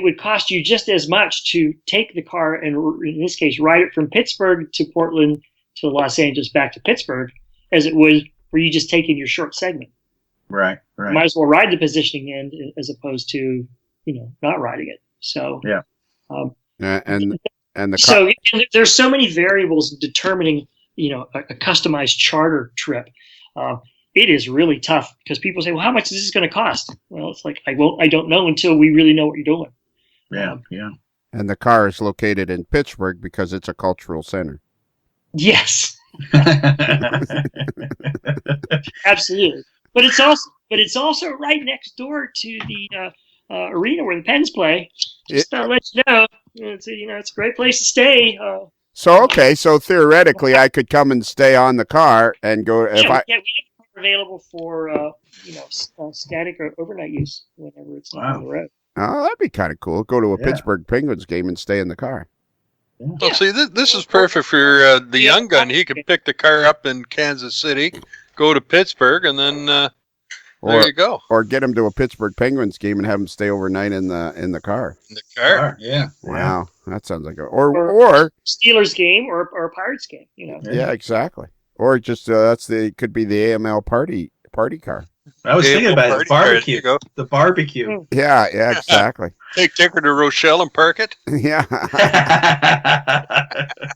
would cost you just as much to take the car and in this case ride it from Pittsburgh to Portland to Los Angeles back to Pittsburgh as it would for you just taking your short segment.
Right.
You might as well ride the positioning end as opposed to not riding it. So
yeah, and
there's so many variables determining a customized charter trip. It is really tough because people say, well, how much is this going to cost? Well, it's like I don't know until we really know what you're doing.
Yeah.
And the car is located in Pittsburgh because it's a cultural center.
Yes. Absolutely. But it's also right next door to the arena where the Pens play. Just to let you know, it's a great place to stay.
So theoretically, I could come and stay on the car and go.
We have available for static or overnight use whenever it's not on the road.
Oh, that'd be kind of cool. Go to a Pittsburgh Penguins game and stay in the car.
Well, see, this is perfect for the young gun. He could pick the car up in Kansas City, go to Pittsburgh, and then There you go.
Or get him to a Pittsburgh Penguins game and have him stay overnight in the car.
In the car.
Yeah.
Wow, that sounds like or
Steelers game or a Pirates game.
Yeah, exactly. Or just could be the AML party car.
I was thinking about it. Barbecue. The barbecue.
Yeah, exactly.
Take her to Rochelle and park it.
Yeah.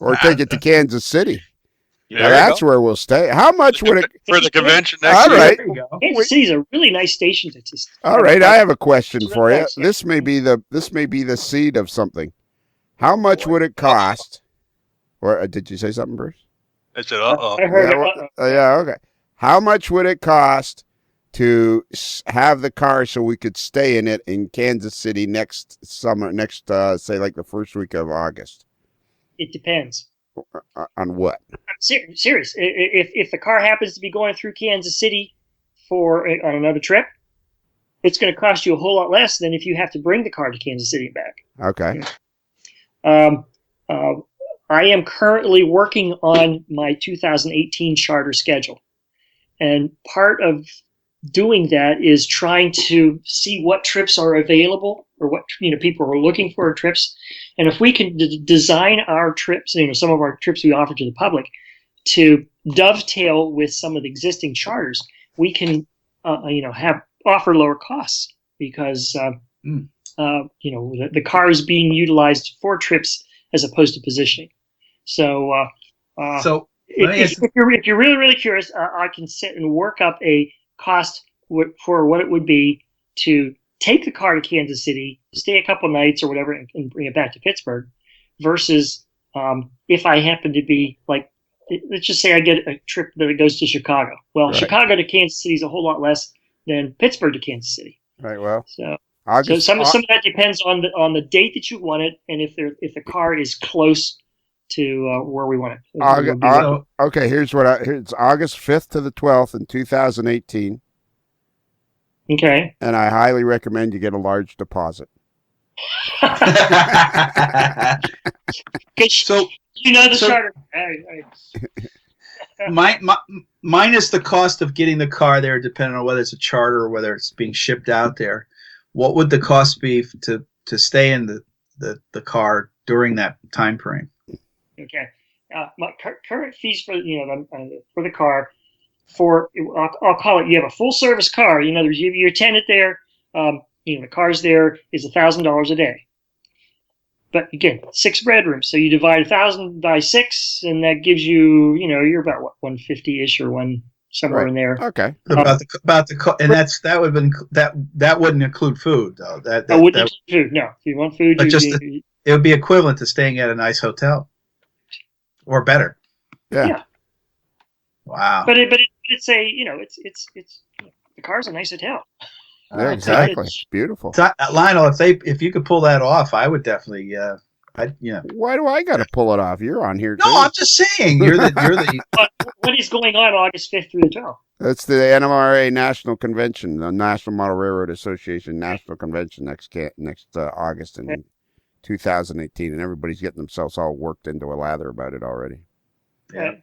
Or take it to Kansas City.
Yeah,
that's where we'll stay. How much would it
for the convention next
All
year?
right.
There you go. Kansas City's a really nice station to just.
All right, I have a question
It's
for
really
you.
nice, yeah.
This may be the seed of something. How much would it cost? Or did you say something, Bruce?
I said,
I heard
Yeah, okay. How much would it cost to have the car so we could stay in it in Kansas City next summer, say like the first week of August?
It depends.
On what?
I'm serious. If the car happens to be going through Kansas City on another trip, it's going to cost you a whole lot less than if you have to bring the car to Kansas City and back.
Okay.
I am currently working on my 2018 charter schedule. And part of doing that is trying to see what trips are available or what people are looking for trips. And if we can design our trips, some of our trips we offer to the public to dovetail with some of the existing charters, we can offer lower costs because the car is being utilized for trips as opposed to positioning. So if you're really, really curious, I can sit and work up a cost for what it would be to take the car to Kansas City, stay a couple nights or whatever, and bring it back to Pittsburgh, versus if I happen to be like, let's just say I get a trip that goes to Chicago. Well, right. Chicago to Kansas City is a whole lot less than Pittsburgh to Kansas City.
Right. Well,
so some of that depends on the date that you want it, and if the car is close to where we want it.
Okay, it's August 5th to the 12th in 2018.
Okay.
And I highly recommend you get a large deposit.
So the charter.
Minus the cost of getting the car there, depending on whether it's a charter or whether it's being shipped out there, what would the cost be to stay in the car during that time frame?
Okay, my current fees for the car, I'll call it, you have a full service car. There's your tenant there. The car's there is $1,000 a day. But again, 6 bedrooms, so you divide 1,000 by 6, and that gives you, you're about what, 150-ish or somewhere
right.
in there.
Okay.
About the and that wouldn't include food though. That
wouldn't include food. No, if you want food,
it would be equivalent to staying at a nice hotel, or better.
Yeah.
Wow.
But it's the car's a nice hotel.
Yeah, exactly. It's beautiful.
Lionel, if you could pull that off, I would definitely.
Why do I got to pull it off? You're on here too.
No, I'm just saying you're the.
What is going on August 5th through the 12th?
That's the NMRA National Convention, the National Model Railroad Association National Convention next August in 2018, and everybody's getting themselves all worked into a lather about it already.
Yeah.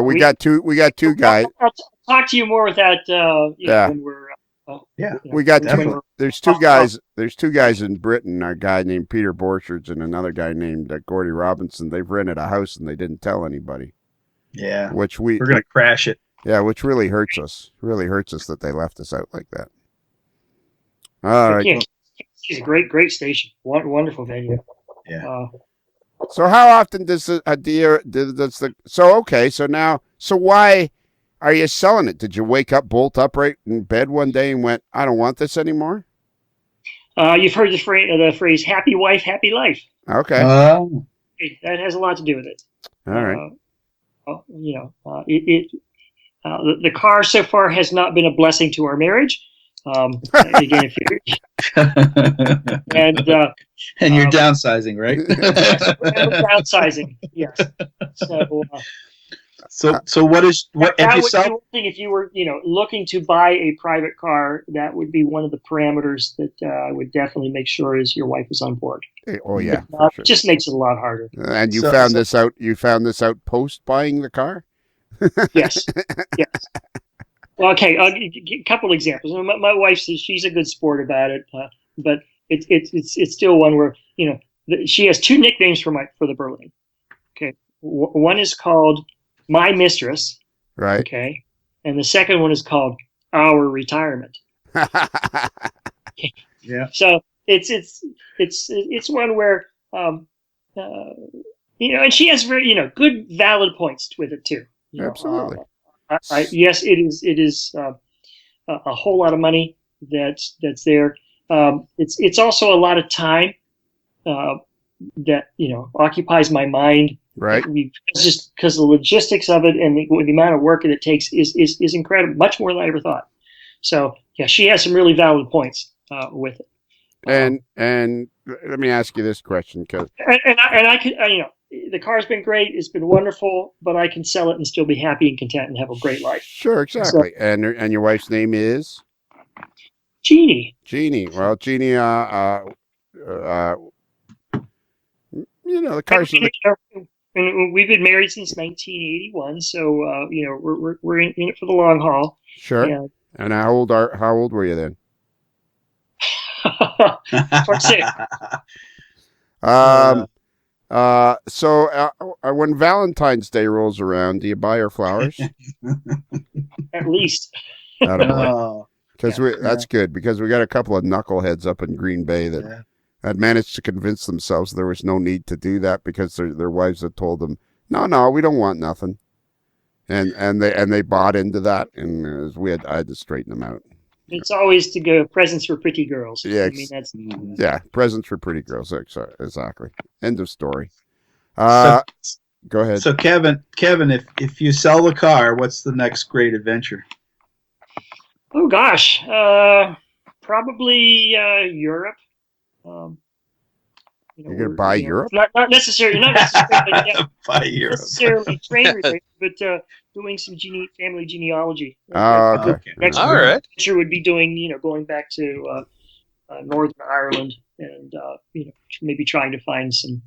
We got two guys.
I'll talk to you more with that. When we're.
We got two. There's two guys. There's two guys in Britain. A guy named Peter Borchards and another guy named Gordy Robinson. They've rented a house and they didn't tell anybody.
Yeah,
which
we're gonna crash it.
Yeah, which really hurts us. Really hurts us that they left us out like that. All right.
It's a great station. Wonderful venue.
Yeah.
So how often does so why are you selling it? Did you wake up bolt upright in bed one day and went, I don't want this anymore?
You've heard the phrase "happy wife, happy life."
Okay.
That has a lot to do with it.
All right.
The car so far has not been a blessing to our marriage. Again,
and you're downsizing, right?
Downsizing, yes.
So what if you sell?
If you were looking to buy a private car, that would be one of the parameters that I would definitely make sure is your wife is on board.
Oh yeah,
sure. It just makes it a lot harder.
And you found this out. You found this out post buying the car.
Yes. Well, okay, I'll a couple examples. My wife says she's a good sport about it, but it's still one where she has two nicknames for the Berlin. Okay, one is called My Mistress.
Right.
Okay, and the second one is called Our Retirement.
Yeah.
So it's one where and she has very good valid points with it too.
Absolutely.
Yes, it is a whole lot of money that's there. It's also a lot of time that occupies my mind.
Right.
Just because the logistics of it and the amount of work that it takes is incredible, much more than I ever thought. So yeah, she has some really valid points with it.
And let me ask you this question, because
I could the car's been great, it's been wonderful, but I can sell it and still be happy and content and have a great life.
Sure, exactly. So, and your wife's name is
Jeannie.
Jeannie. Well, Jeannie, the car's.
And we've been married since 1981, so we're in it for the long haul.
Sure. Yeah. And how old were you then?
46.
So when Valentine's Day rolls around, do you buy her flowers?
At least.
Because that's good, because we got a couple of knuckleheads up in Green Bay that had managed to convince themselves there was no need to do that because their wives had told them, no, we don't want nothing, and they bought into that, and I had to straighten them out.
It's always to go presents for pretty girls.
Yeah,
I mean, that's
presents for pretty girls. Exactly. End of story. Go ahead.
So Kevin, if you sell the car, what's the next great adventure?
Oh gosh, probably Europe.
You're gonna buy Europe?
Not necessarily.
Buy Europe.
Necessarily train related, but doing some family genealogy.
Okay.
Next
All right.
adventure would be doing going back to Northern Ireland and maybe trying to find some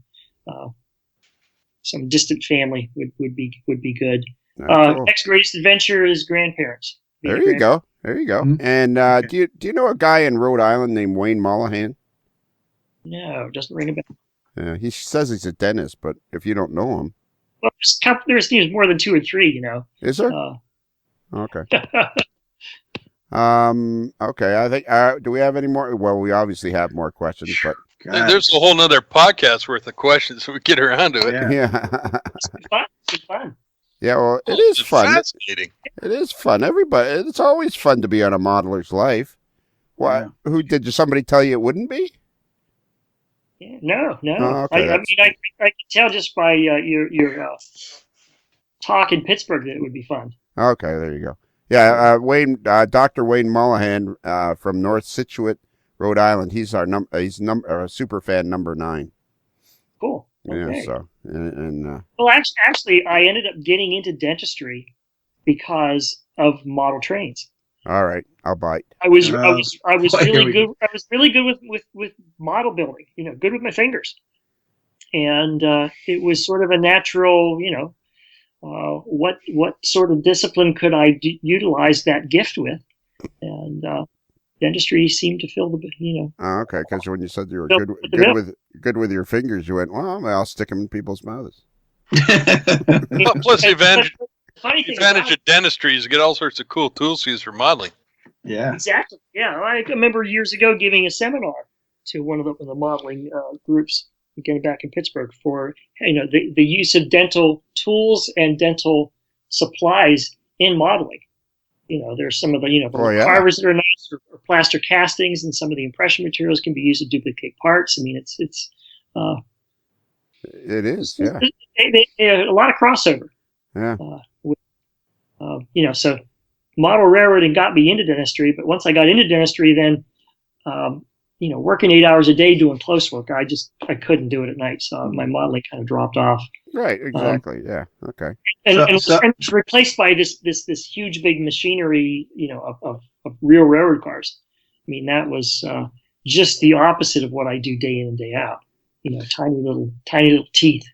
distant family would be good. Cool. Next greatest adventure is grandparents.
There you go.
Mm-hmm.
And do you know a guy in Rhode Island named Wayne Mollahan?
No, doesn't ring a bell.
Yeah, he says he's a dentist, but if you don't know him,
well, there's more than two or three.
Is there? Okay. Okay. I think. Do we have any more? Well, we obviously have more questions, but
there's a whole nother podcast worth of questions if we get around to it.
Yeah.
It's fun.
Yeah, well, it is fun.
Fascinating.
It is fun. It's always fun to be on a Modeler's Life. Why? Yeah. Somebody tell you it wouldn't be?
Yeah, no.
Oh, okay,
I can tell just by your talk in Pittsburgh that it would be fun.
Okay, there you go. Yeah, Dr. Wayne Mollahan from North Scituate, Rhode Island. He's our super fan number 9.
Cool. Okay.
Yeah. So
well, actually, I ended up getting into dentistry because of model trains.
All right, I'll bite.
I was really good. I was really good with model building. Good with my fingers, and it was sort of a natural. What sort of discipline could I utilize that gift with? And dentistry seemed to fill the.
Oh, okay, because when you said you were good with your fingers, you went, well, I'll stick them in people's mouths.
Plus, the advantage of dentistry is you get all sorts of cool tools to use for modeling.
Yeah,
exactly. Yeah, I remember years ago giving a seminar to one of the modeling groups, again back in Pittsburgh, for the use of dental tools and dental supplies in modeling. There's some of the carvers that are nice, or plaster castings, and some of the impression materials can be used to duplicate parts. I mean, it
is. Yeah,
a lot of crossover.
Yeah.
So model railroading got me into dentistry, but once I got into dentistry, then, working 8 hours a day doing close work, I couldn't do it at night. So my modeling kind of dropped off.
Right. Exactly. Yeah. Okay.
And it's replaced by this huge, big machinery, of real railroad cars. I mean, that was, just the opposite of what I do day in and day out, tiny little teeth,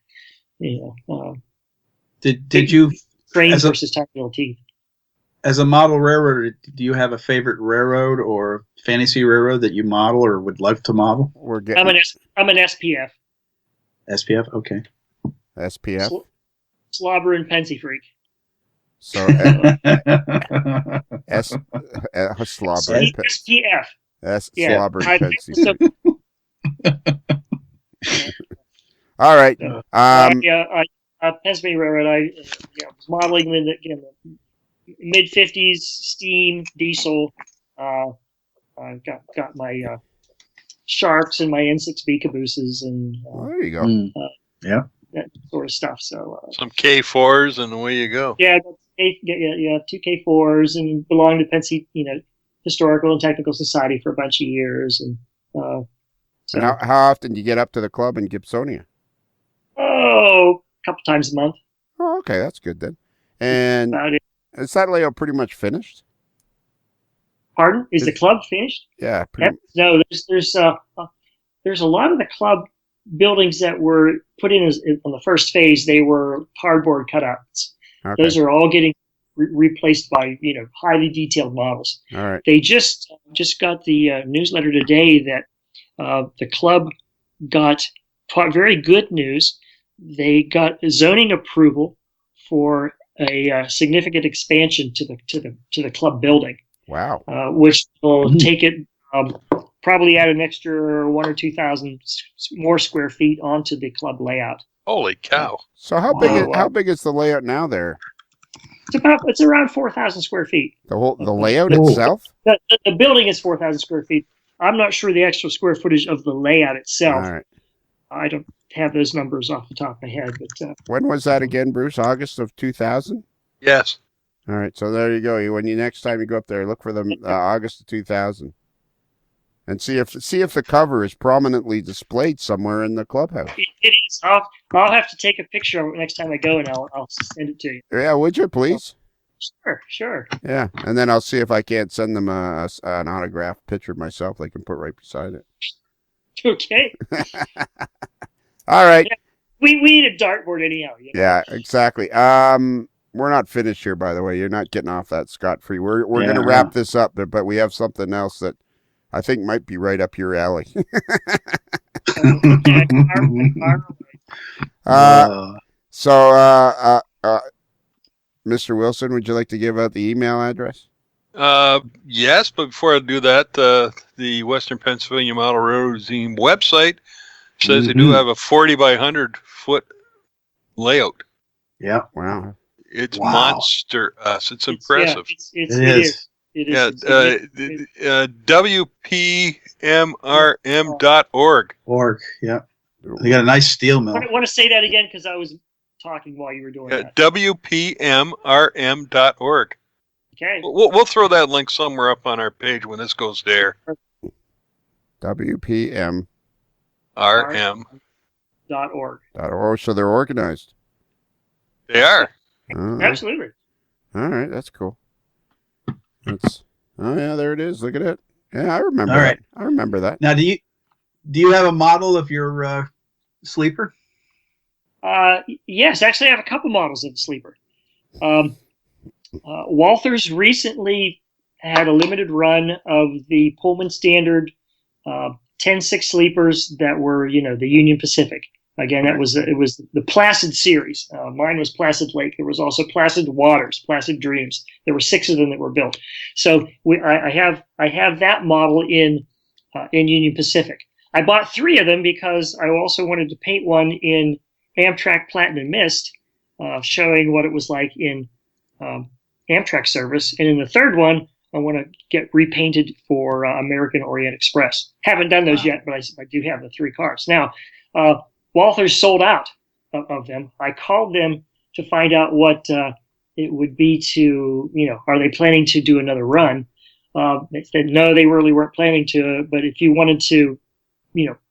Did you
train versus tiny little teeth?
as a model railroader, do you have a favorite railroad or fantasy railroad that you model or would like to model?
We're
I'm
getting
an SPF.
SPF, okay.
SPF.
Slobber and Pensy Freak.
So slobber.
SPF. Yeah.
Slobber and Pensy.
So,
All right.
Pennsylvania Railroad. I was modeling in the mid '50s steam diesel. Got my Sharks and my N6B cabooses and
there you go.
that sort of stuff. So
some K4s and away you go.
Yeah, two K4s and belonged to Pensy, Historical and Technical Society for a bunch of years. And
so how often do you get up to the club in Gibsonia?
Oh, a couple times a month.
Oh, okay, that's good then. And is that layout pretty much finished?
Pardon? Is the club finished?
Yeah.
No, there's a lot of the club buildings that were put in on the first phase. They were cardboard cutouts. Okay. Those are all getting replaced by highly detailed models.
All right.
They just got the newsletter today that the club got very good news. They got zoning approval for a significant expansion to the club building.
Wow.
Which will take it probably add an extra 1,000 or 2,000 more square feet onto the club layout.
Holy cow!
So how big is the layout now there?
It's around 4,000 square feet.
The layout itself?
The building is 4,000 square feet. I'm not sure the extra square footage of the layout itself.
All right.
I don't have those numbers off the top of my head. But
when was that again, Bruce? August of 2000?
Yes.
All right, so there you go. When next time you go up there, look for the August of 2000, and see if the cover is prominently displayed somewhere in the clubhouse.
It is. I'll have to take a picture of it next time I go, and I'll send it to you.
Yeah, would you please?
Sure.
Yeah, and then I'll see if I can't send them an autographed picture of myself they can put right beside it.
Okay.
All right.
Yeah, we need a dartboard anyhow.
Yeah, exactly. We're not finished here, by the way. You're not getting off that scot-free. We're going to wrap this up, but we have something else that I think might be right up your alley. Mr. Wilson, would you like to give out the email address?
Yes, but before I do that, the Western Pennsylvania Model Railroad Museum website says they do have a 40 by 100 foot layout.
Yeah.
Wow.
It's monster. It's impressive.
It is.
WPMRM.org.
Yeah. They got a nice steel mill.
I want to say that again because I was talking while you were doing that.
WPMRM.org.
Okay.
We'll throw that link somewhere up on our page when this goes there.
WPMRM.org.
Oh, so they're organized.
They are.
Absolutely.
All right, that's cool. There it is. Look at it. Yeah, I remember that. I remember that.
Now, do you have a model of your sleeper?
Yes, actually, I have a couple models of the sleeper. Walthers recently had a limited run of the Pullman standard 10-6 sleepers that were, the Union Pacific. Again, it was the Placid series. Mine was Placid Lake. There was also Placid Waters, Placid Dreams. There were 6 of them that were built. So I have that model in Union Pacific. I bought 3 of them because I also wanted to paint one in Amtrak Platinum Mist, showing what it was like in Amtrak service. And in the third one, I want to get repainted for American Orient Express. Haven't done those yet, but I do have the 3 cars. Now, Walthers sold out of them. I called them to find out what it would be to, are they planning to do another run? They said, no, they really weren't planning to, but if you wanted to,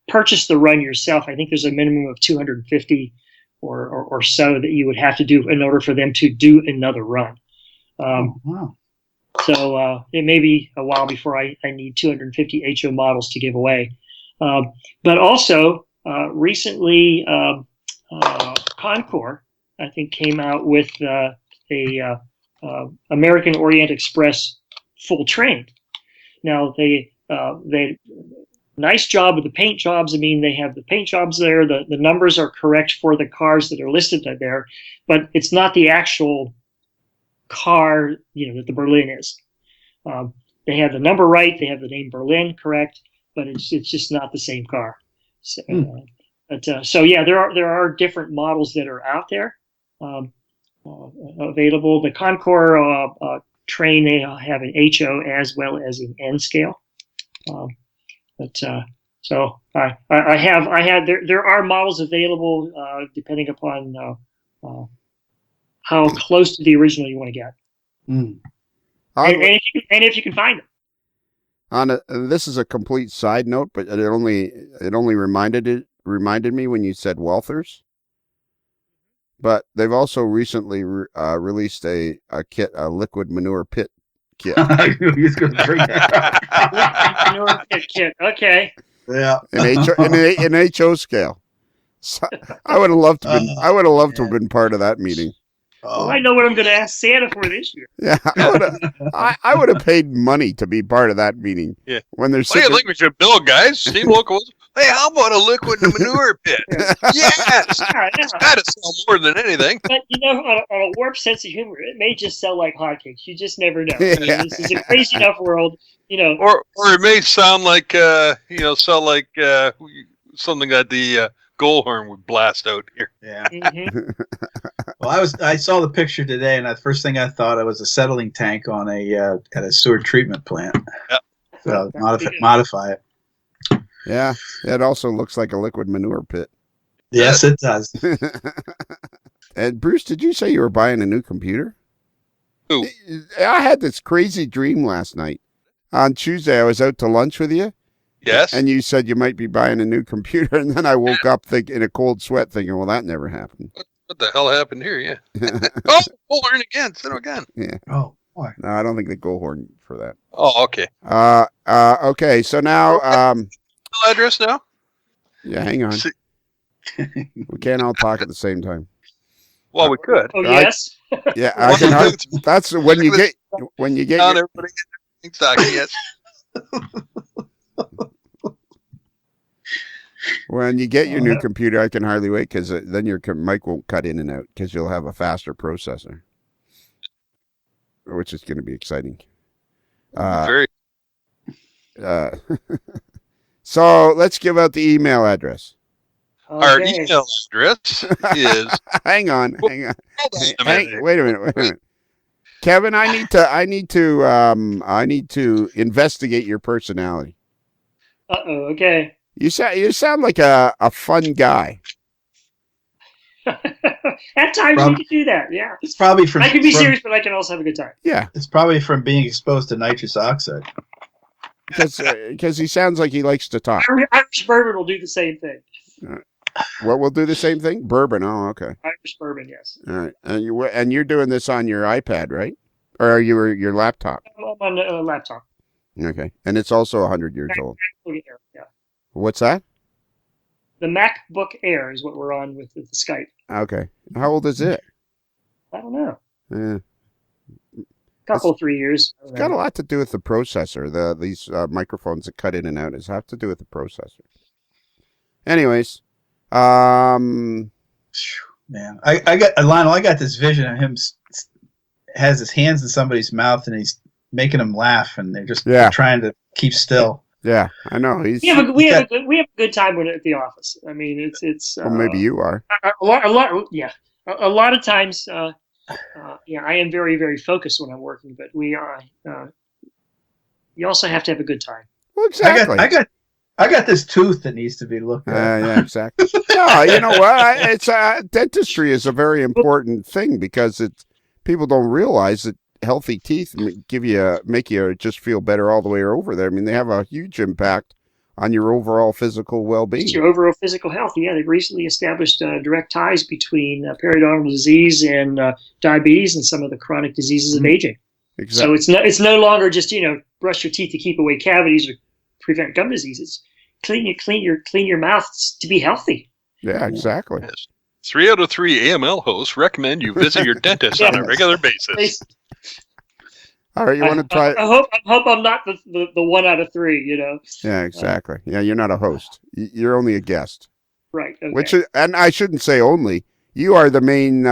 purchase the run yourself, I think there's a minimum of 250 or so that you would have to do in order for them to do another run.
Wow.
So it may be a while before I need 250 HO models to give away. But also, recently, Concours, I think, came out with a American Orient Express full train. Now they nice job with the paint jobs. I mean, they have the paint jobs there. The numbers are correct for the cars that are listed there, but it's not the actual car, that the Berlin is. They have the number right. They have the name Berlin correct, but it's just not the same car. So, there are different models that are out there available. The Concorde train, they have an HO as well as an N scale. So I had there are models available depending upon how close to the original you want to get, and if you can find them.
This is a complete side note, but it only reminded me when you said Walthers. But they've also recently released a kit, a liquid manure pit kit.
He's going to drink
Manure pit kit. Okay.
Yeah.
An HO scale. So I would have loved to have been part of that meeting.
Well, I know what I'm going to ask Santa for this year.
Yeah, I would have paid money to be part of that meeting.
Yeah.
When they're
What do you think we should build, guys? Steam locals. Hey, how about a liquid manure pit? Yes! It's got to sell more than anything.
But, on a warped sense of humor, it may just sell like hotcakes. You just never know. I mean, this is a crazy enough world,
Or it may sound like, something that the Goldhorn would blast out here.
Yeah.
Mm-hmm.
Well, I saw the picture today, and the first thing I thought it was a settling tank on at a sewer treatment plant.
Yeah.
So modify it.
Yeah, it also looks like a liquid manure pit.
Yes, it does.
And Bruce, did you say you were buying a new computer?
Who?
I had this crazy dream last night. On Tuesday, I was out to lunch with you.
Yes.
And you said you might be buying a new computer, and then I woke up in a cold sweat thinking, well, that never happened.
What the hell happened here? Yeah. Goldhorn again. Sit again.
Yeah.
Oh, boy.
No, I don't think the Goldhorn for that.
Oh, okay.
Okay, so now...
Address now?
Yeah, hang on. We can't all talk at the same time.
Well, we could.
Oh, yes.
Yeah, I can. That's when you get
Not everybody gets talking yet.
When you get your new computer, I can hardly wait because then your mic won't cut in and out because you'll have a faster processor, which is going to be exciting.
Very.
So let's give out the email address.
Okay.
Our email address is.
Hang on.
Hold on a minute.
Wait a minute. Kevin, I need to investigate your personality.
Okay.
You sound like a fun guy.
At times you can do that, yeah.
It's probably from.
I can be serious, but I can also have a good time.
Yeah.
It's probably from being exposed to nitrous oxide.
Because he sounds like he likes to talk.
Irish bourbon will do the same thing.
What will do the same thing? Bourbon. Oh, okay.
Irish bourbon, yes.
All right. And you're doing this on your iPad, right? Or your laptop?
I'm on a laptop.
Okay. And it's also 100 years old.
Air, yeah.
What's that?
The MacBook Air is what we're on with the Skype.
Okay. How old is it?
I don't know.
Yeah.
Couple 3 years.
It's got a lot to do with the processor. These microphones that cut in and out have to do with the processor. Anyways,
man, I got Lionel. I got this vision of him has his hands in somebody's mouth and he's making them laugh, and they're just trying to keep still.
Yeah, I know.
We have a good time with it at the office. I mean, it's.
Well, maybe you are.
A lot. Yeah, a lot of times. I am very, very focused when I'm working, but we are. You also have to have a good time.
Well, exactly.
I got this tooth that needs to be looked at.
Yeah, exactly. No, you know what? It's dentistry is a very important thing because people don't realize that healthy teeth make you just feel better all the way over there. I mean, they have a huge impact on your overall physical well-being.
Your overall physical health. Yeah, they've recently established direct ties between periodontal disease and diabetes and some of the chronic diseases of aging.
Exactly.
So it's no longer just brush your teeth to keep away cavities or prevent gum diseases. Clean your mouth to be healthy.
Yeah, exactly.
Yes. 3 out of 3 AML hosts recommend you visit your dentist on a regular basis.
All right, you want to try?
I hope I'm not the 1 out of 3. You know.
Yeah, exactly. Yeah, you're not a host. You're only a guest.
Right. Okay.
Which is, and I shouldn't say only. You are the main.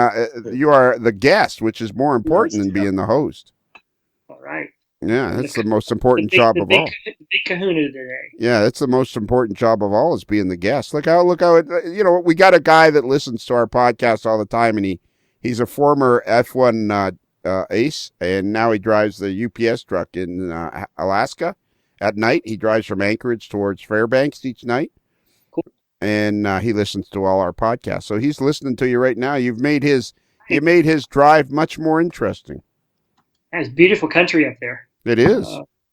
You are the guest, which is more important than being the host.
All right.
Yeah, that's the most important job of all.
The big kahuna today.
Yeah, that's the most important job of all, is being the guest. Look how we got a guy that listens to our podcast all the time, and he's a former F1 ace, and now he drives the UPS truck in Alaska at night. He drives from Anchorage towards Fairbanks each night.
Cool.
And he listens to all our podcasts. So he's listening to you right now. You made his drive much more interesting.
It's beautiful country up there.
It is.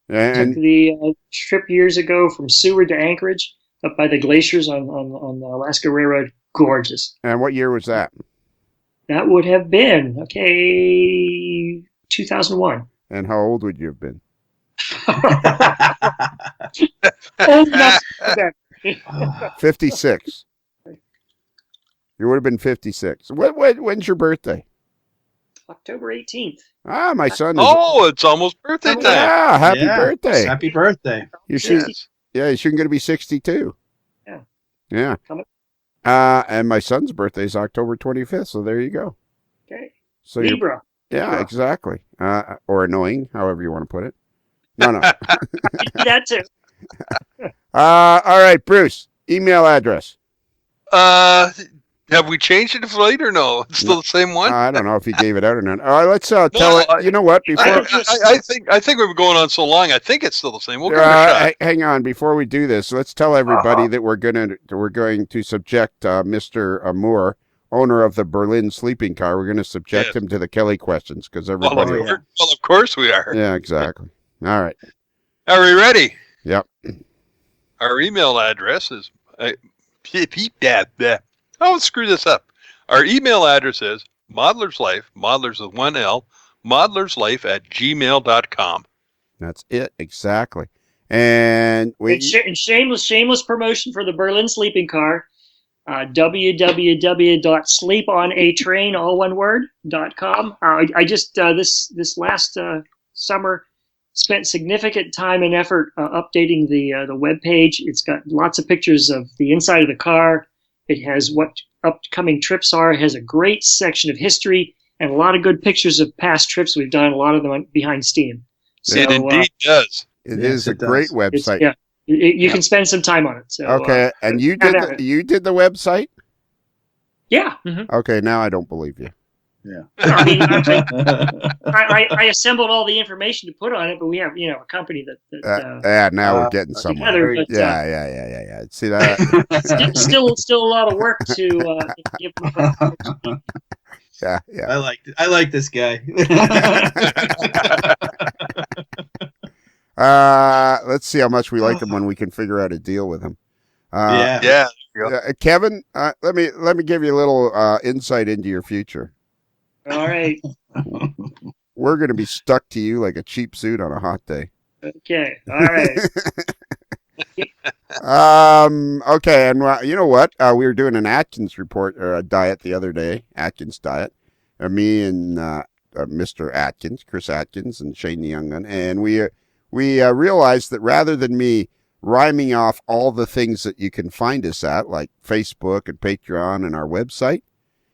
And took the trip years ago from Seward to Anchorage up by the glaciers on the Alaska Railroad. Gorgeous.
And what year was that?
That would have been 2001.
And how old would you have been?
Old enough.
56. You would have been 56. When's your birthday?
October 18th.
Ah, my son is.
Oh, it's almost birthday time.
Yeah, happy birthday.
Happy birthday.
You should. Yeah, you're going to be 62.
Yeah.
Yeah. And my son's birthday is October 25th, so there you go.
Okay.
So
Libra.
Yeah, exactly. Or annoying, however you want to put it. No.
That too.
All right, Bruce. Email address.
Have we changed it of late or no? It's still the same one?
I don't know if he gave it out or not. All right, let's tell it. You know what? Before
I think we've been going on so long. I think it's still the same. We'll give it a shot.
Hang on, before we do this, let's tell everybody that we're going to subject Mr. Moore, owner of the Berlin sleeping car. We're going to subject him to the Kelly questions because everybody.
Well, of course we are.
Yeah, exactly. All right.
Are we ready?
Yep.
Our email address is. Oh, screw this up. Our email address is ModelersLife, modelers with 1 L, modelers.life@gmail.com.
That's it, exactly. And
shameless promotion for the Berlin sleeping car. www.sleeponatrain.com. I just this last summer spent significant time and effort updating the web page. It's got lots of pictures of the inside of the car. It has what upcoming trips are. It has a great section of history and a lot of good pictures of past trips we've done, a lot of them behind Steam. So,
it indeed does.
It is a great website.
You can spend some time on it. So,
okay, and you did the website?
Yeah. Mm-hmm.
Okay, now I don't believe you.
Yeah.
I mean, I assembled all the information to put on it, but we have a company that
now we're getting somewhere.
Together, but,
yeah. See that?
still a lot of work to give them.
Yeah.
I like this guy.
Let's see how much we like him when we can figure out a deal with him.
Yeah.
Kevin, let me give you a little insight into your future.
All right.
We're going to be stuck to you like a cheap suit on a hot day.
Okay. All right.
Okay, and you know what? We were doing an Atkins report or a diet the other day, Atkins diet. Me and Mr. Atkins, Chris Atkins, and Shane the Young Gun, and we realized that rather than me rhyming off all the things that you can find us at, like Facebook and Patreon and our website.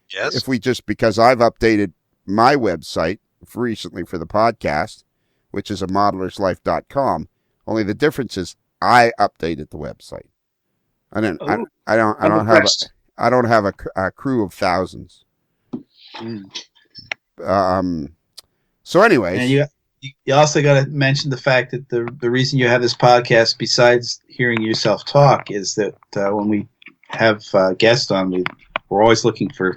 Yes.
If we because I've updated my website recently for the podcast, which is modelerslife.com. Only the difference is I updated the website. I don't have a crew of thousands. So anyways.
And you also got to mention the fact that the reason you have this podcast, besides hearing yourself talk, is that when we have guests on, we're always looking for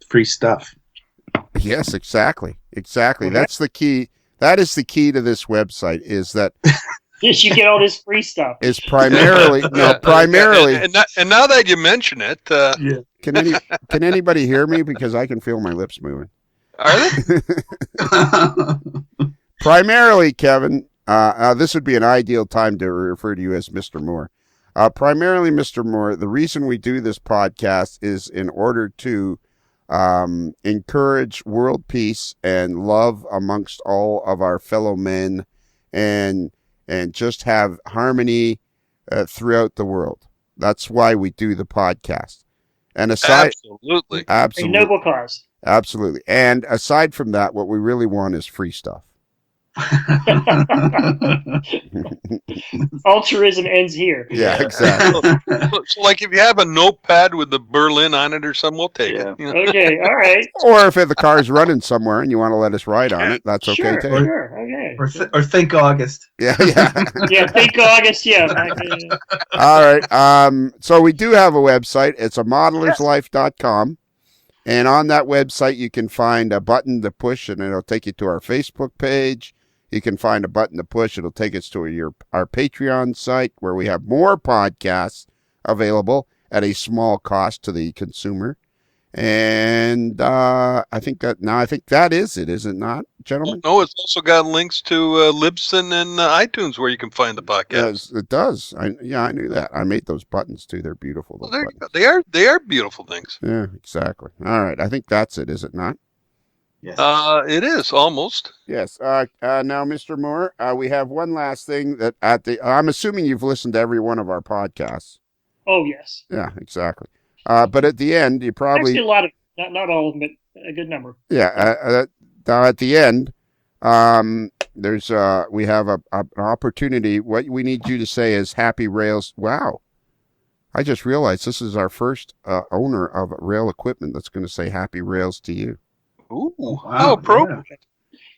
free stuff.
Yes, exactly.
Okay.
That's the key. That is the key to this website, is that
you get all this free stuff.
Is primarily
and now that you mention it,
Can anybody hear me? Because I can feel my lips moving.
Are they?
Primarily, Kevin, this would be an ideal time to refer to you as Mr. Moore. Primarily, Mr. Moore, the reason we do this podcast is in order to encourage world peace and love amongst all of our fellow men, and just have harmony throughout the world. That's why we do the podcast. And
Absolutely.
A noble cause.
Absolutely. And aside from that, what we really want is free stuff.
Altruism ends here.
Yeah, exactly.
So, like, if you have a notepad with the Berlin on it or something, we'll take it. You know?
Okay, all right.
Or if the car's running somewhere and you want to let us ride on it, that's okay
Sure,
too.
sure, okay.
Or think August.
Yeah.
Yeah, think August, yeah.
All right. So we do have a website. It's a ModelersLife.com. And on that website, you can find a button to push, and it'll take you to our Facebook page. You can find a button to push. It'll take us to our Patreon site, where we have more podcasts available at a small cost to the consumer. And I think that is it, is it not, gentlemen?
No, it's also got links to Libsyn and iTunes where you can find the podcast.
Yes, it does. I knew that. I made those buttons too. They're beautiful.
Well, there you go. They are beautiful things.
Yeah, exactly. All right. I think that's it, is it not?
Yes.
It is almost.
Yes. Now, Mr. Moore, we have one last thing that I'm assuming you've listened to every one of our podcasts.
Oh, yes.
Yeah, exactly. But at the end, you probably
actually a lot of, not all of them, but a good number.
Yeah. At the end, we have an opportunity. What we need you to say is "Happy Rails." Wow. I just realized this is our first owner of rail equipment that's going to say "Happy Rails" to you.
Ooh,
wow,
how appropriate.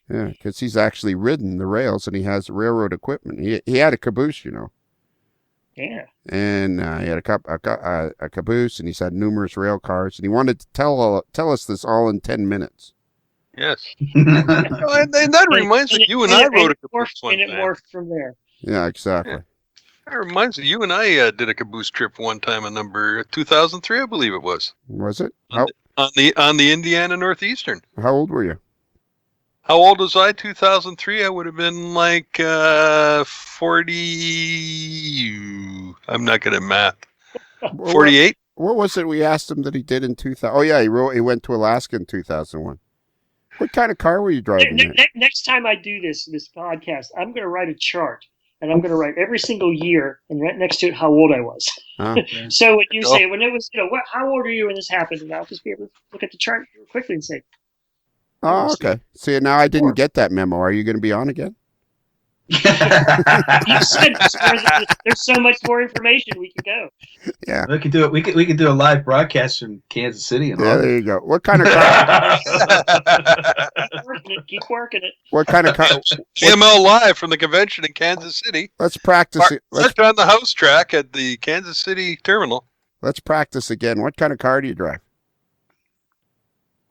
Yeah, because he's actually ridden the rails and he has railroad equipment. He had a caboose, you know.
Yeah.
And he had a caboose, and he's had numerous rail cars, and he wanted to tell us this all in 10 minutes.
Yes. And that reminds me, you and I rode a caboose one time.
And it morphed from there.
Yeah, exactly.
Yeah. That reminds me, you and I did a caboose trip one time in number 2003, I believe it was.
Was it?
On the Indiana Northeastern.
How old were you?
How old was I? 2003. I would have been like 40. I'm not good at math. 48.
What was it we asked him that he did in 2000? Oh yeah, he went to Alaska in 2001. What kind of car were you driving?
Next time I do this podcast, I'm going to write a chart. And I'm going to write every single year, and right next to it, how old I was.
Huh?
So when you say, when it was, how old are you when this happened? And I'll just be able to look at the chart quickly and say.
Oh, okay. See, now I didn't get that memo. Are you going to be on again?
You said there's so much more information we can go.
Yeah,
we could do it. We could do a live broadcast from Kansas City. And
yeah, there you go. What kind of car?
Keep working it.
What kind of car?
CML Live from the convention in Kansas City.
Let's practice it.
Let's on the house track at the Kansas City terminal.
Let's practice again. What kind of car do you drive?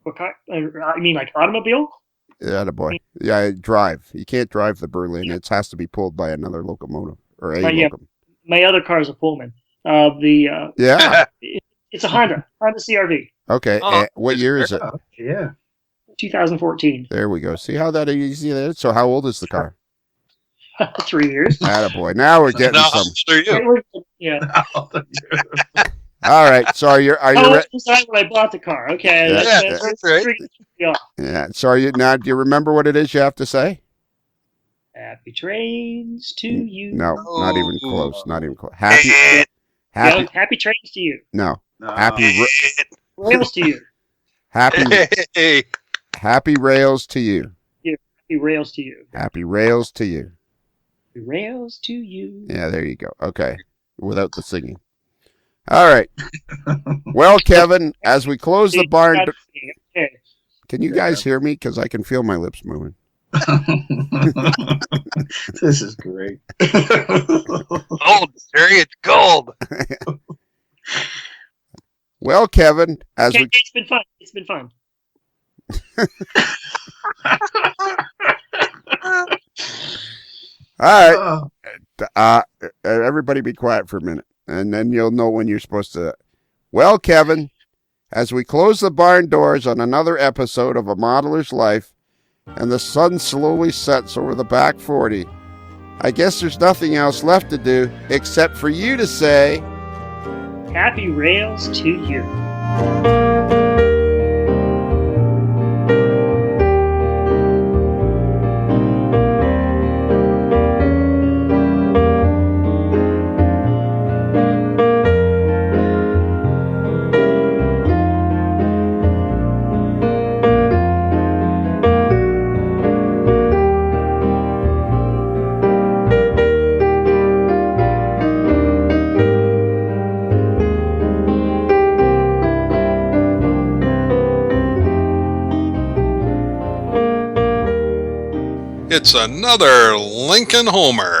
What kind? I mean, like automobile?
Yeah, the boy. Yeah, drive. You can't drive the Berlin. It has to be pulled by another locomotive or a locomotive.
My other car is a Pullman.
Yeah.
It's a Honda CRV.
Okay. What year is it?
Yeah.
2014.
There we go. See how that easy that is? So how old is the car?
3 years.
Attaboy. Now we're getting some.
Yeah.
All right. So are you
ready? When I bought the car. Okay.
Yeah,
that's right.
Yeah. So now? Do you remember what it is you have to say?
Happy trains to you.
No, not even close. Not even close. Happy
trains to you.
No. Happy
rails to you.
Happy rails to you.
Happy rails to you.
Happy rails to you.
Happy rails to you.
Yeah, there you go. Okay. Without the singing. All right. Well, Kevin, as we close the barn...
Okay.
Can you guys hear me? Because I can feel my lips moving.
This is great.
Gold, Terry, it's gold.
Well, Kevin,
it's been fun. It's been fun.
All right. Everybody be quiet for a minute, and then you'll know when you're supposed to. Well, Kevin, as we close the barn doors on another episode of A Modeler's Life, and the sun slowly sets over the back 40, I guess there's nothing else left to do except for you to say,
Happy rails to you.
It's another Lincoln Homer.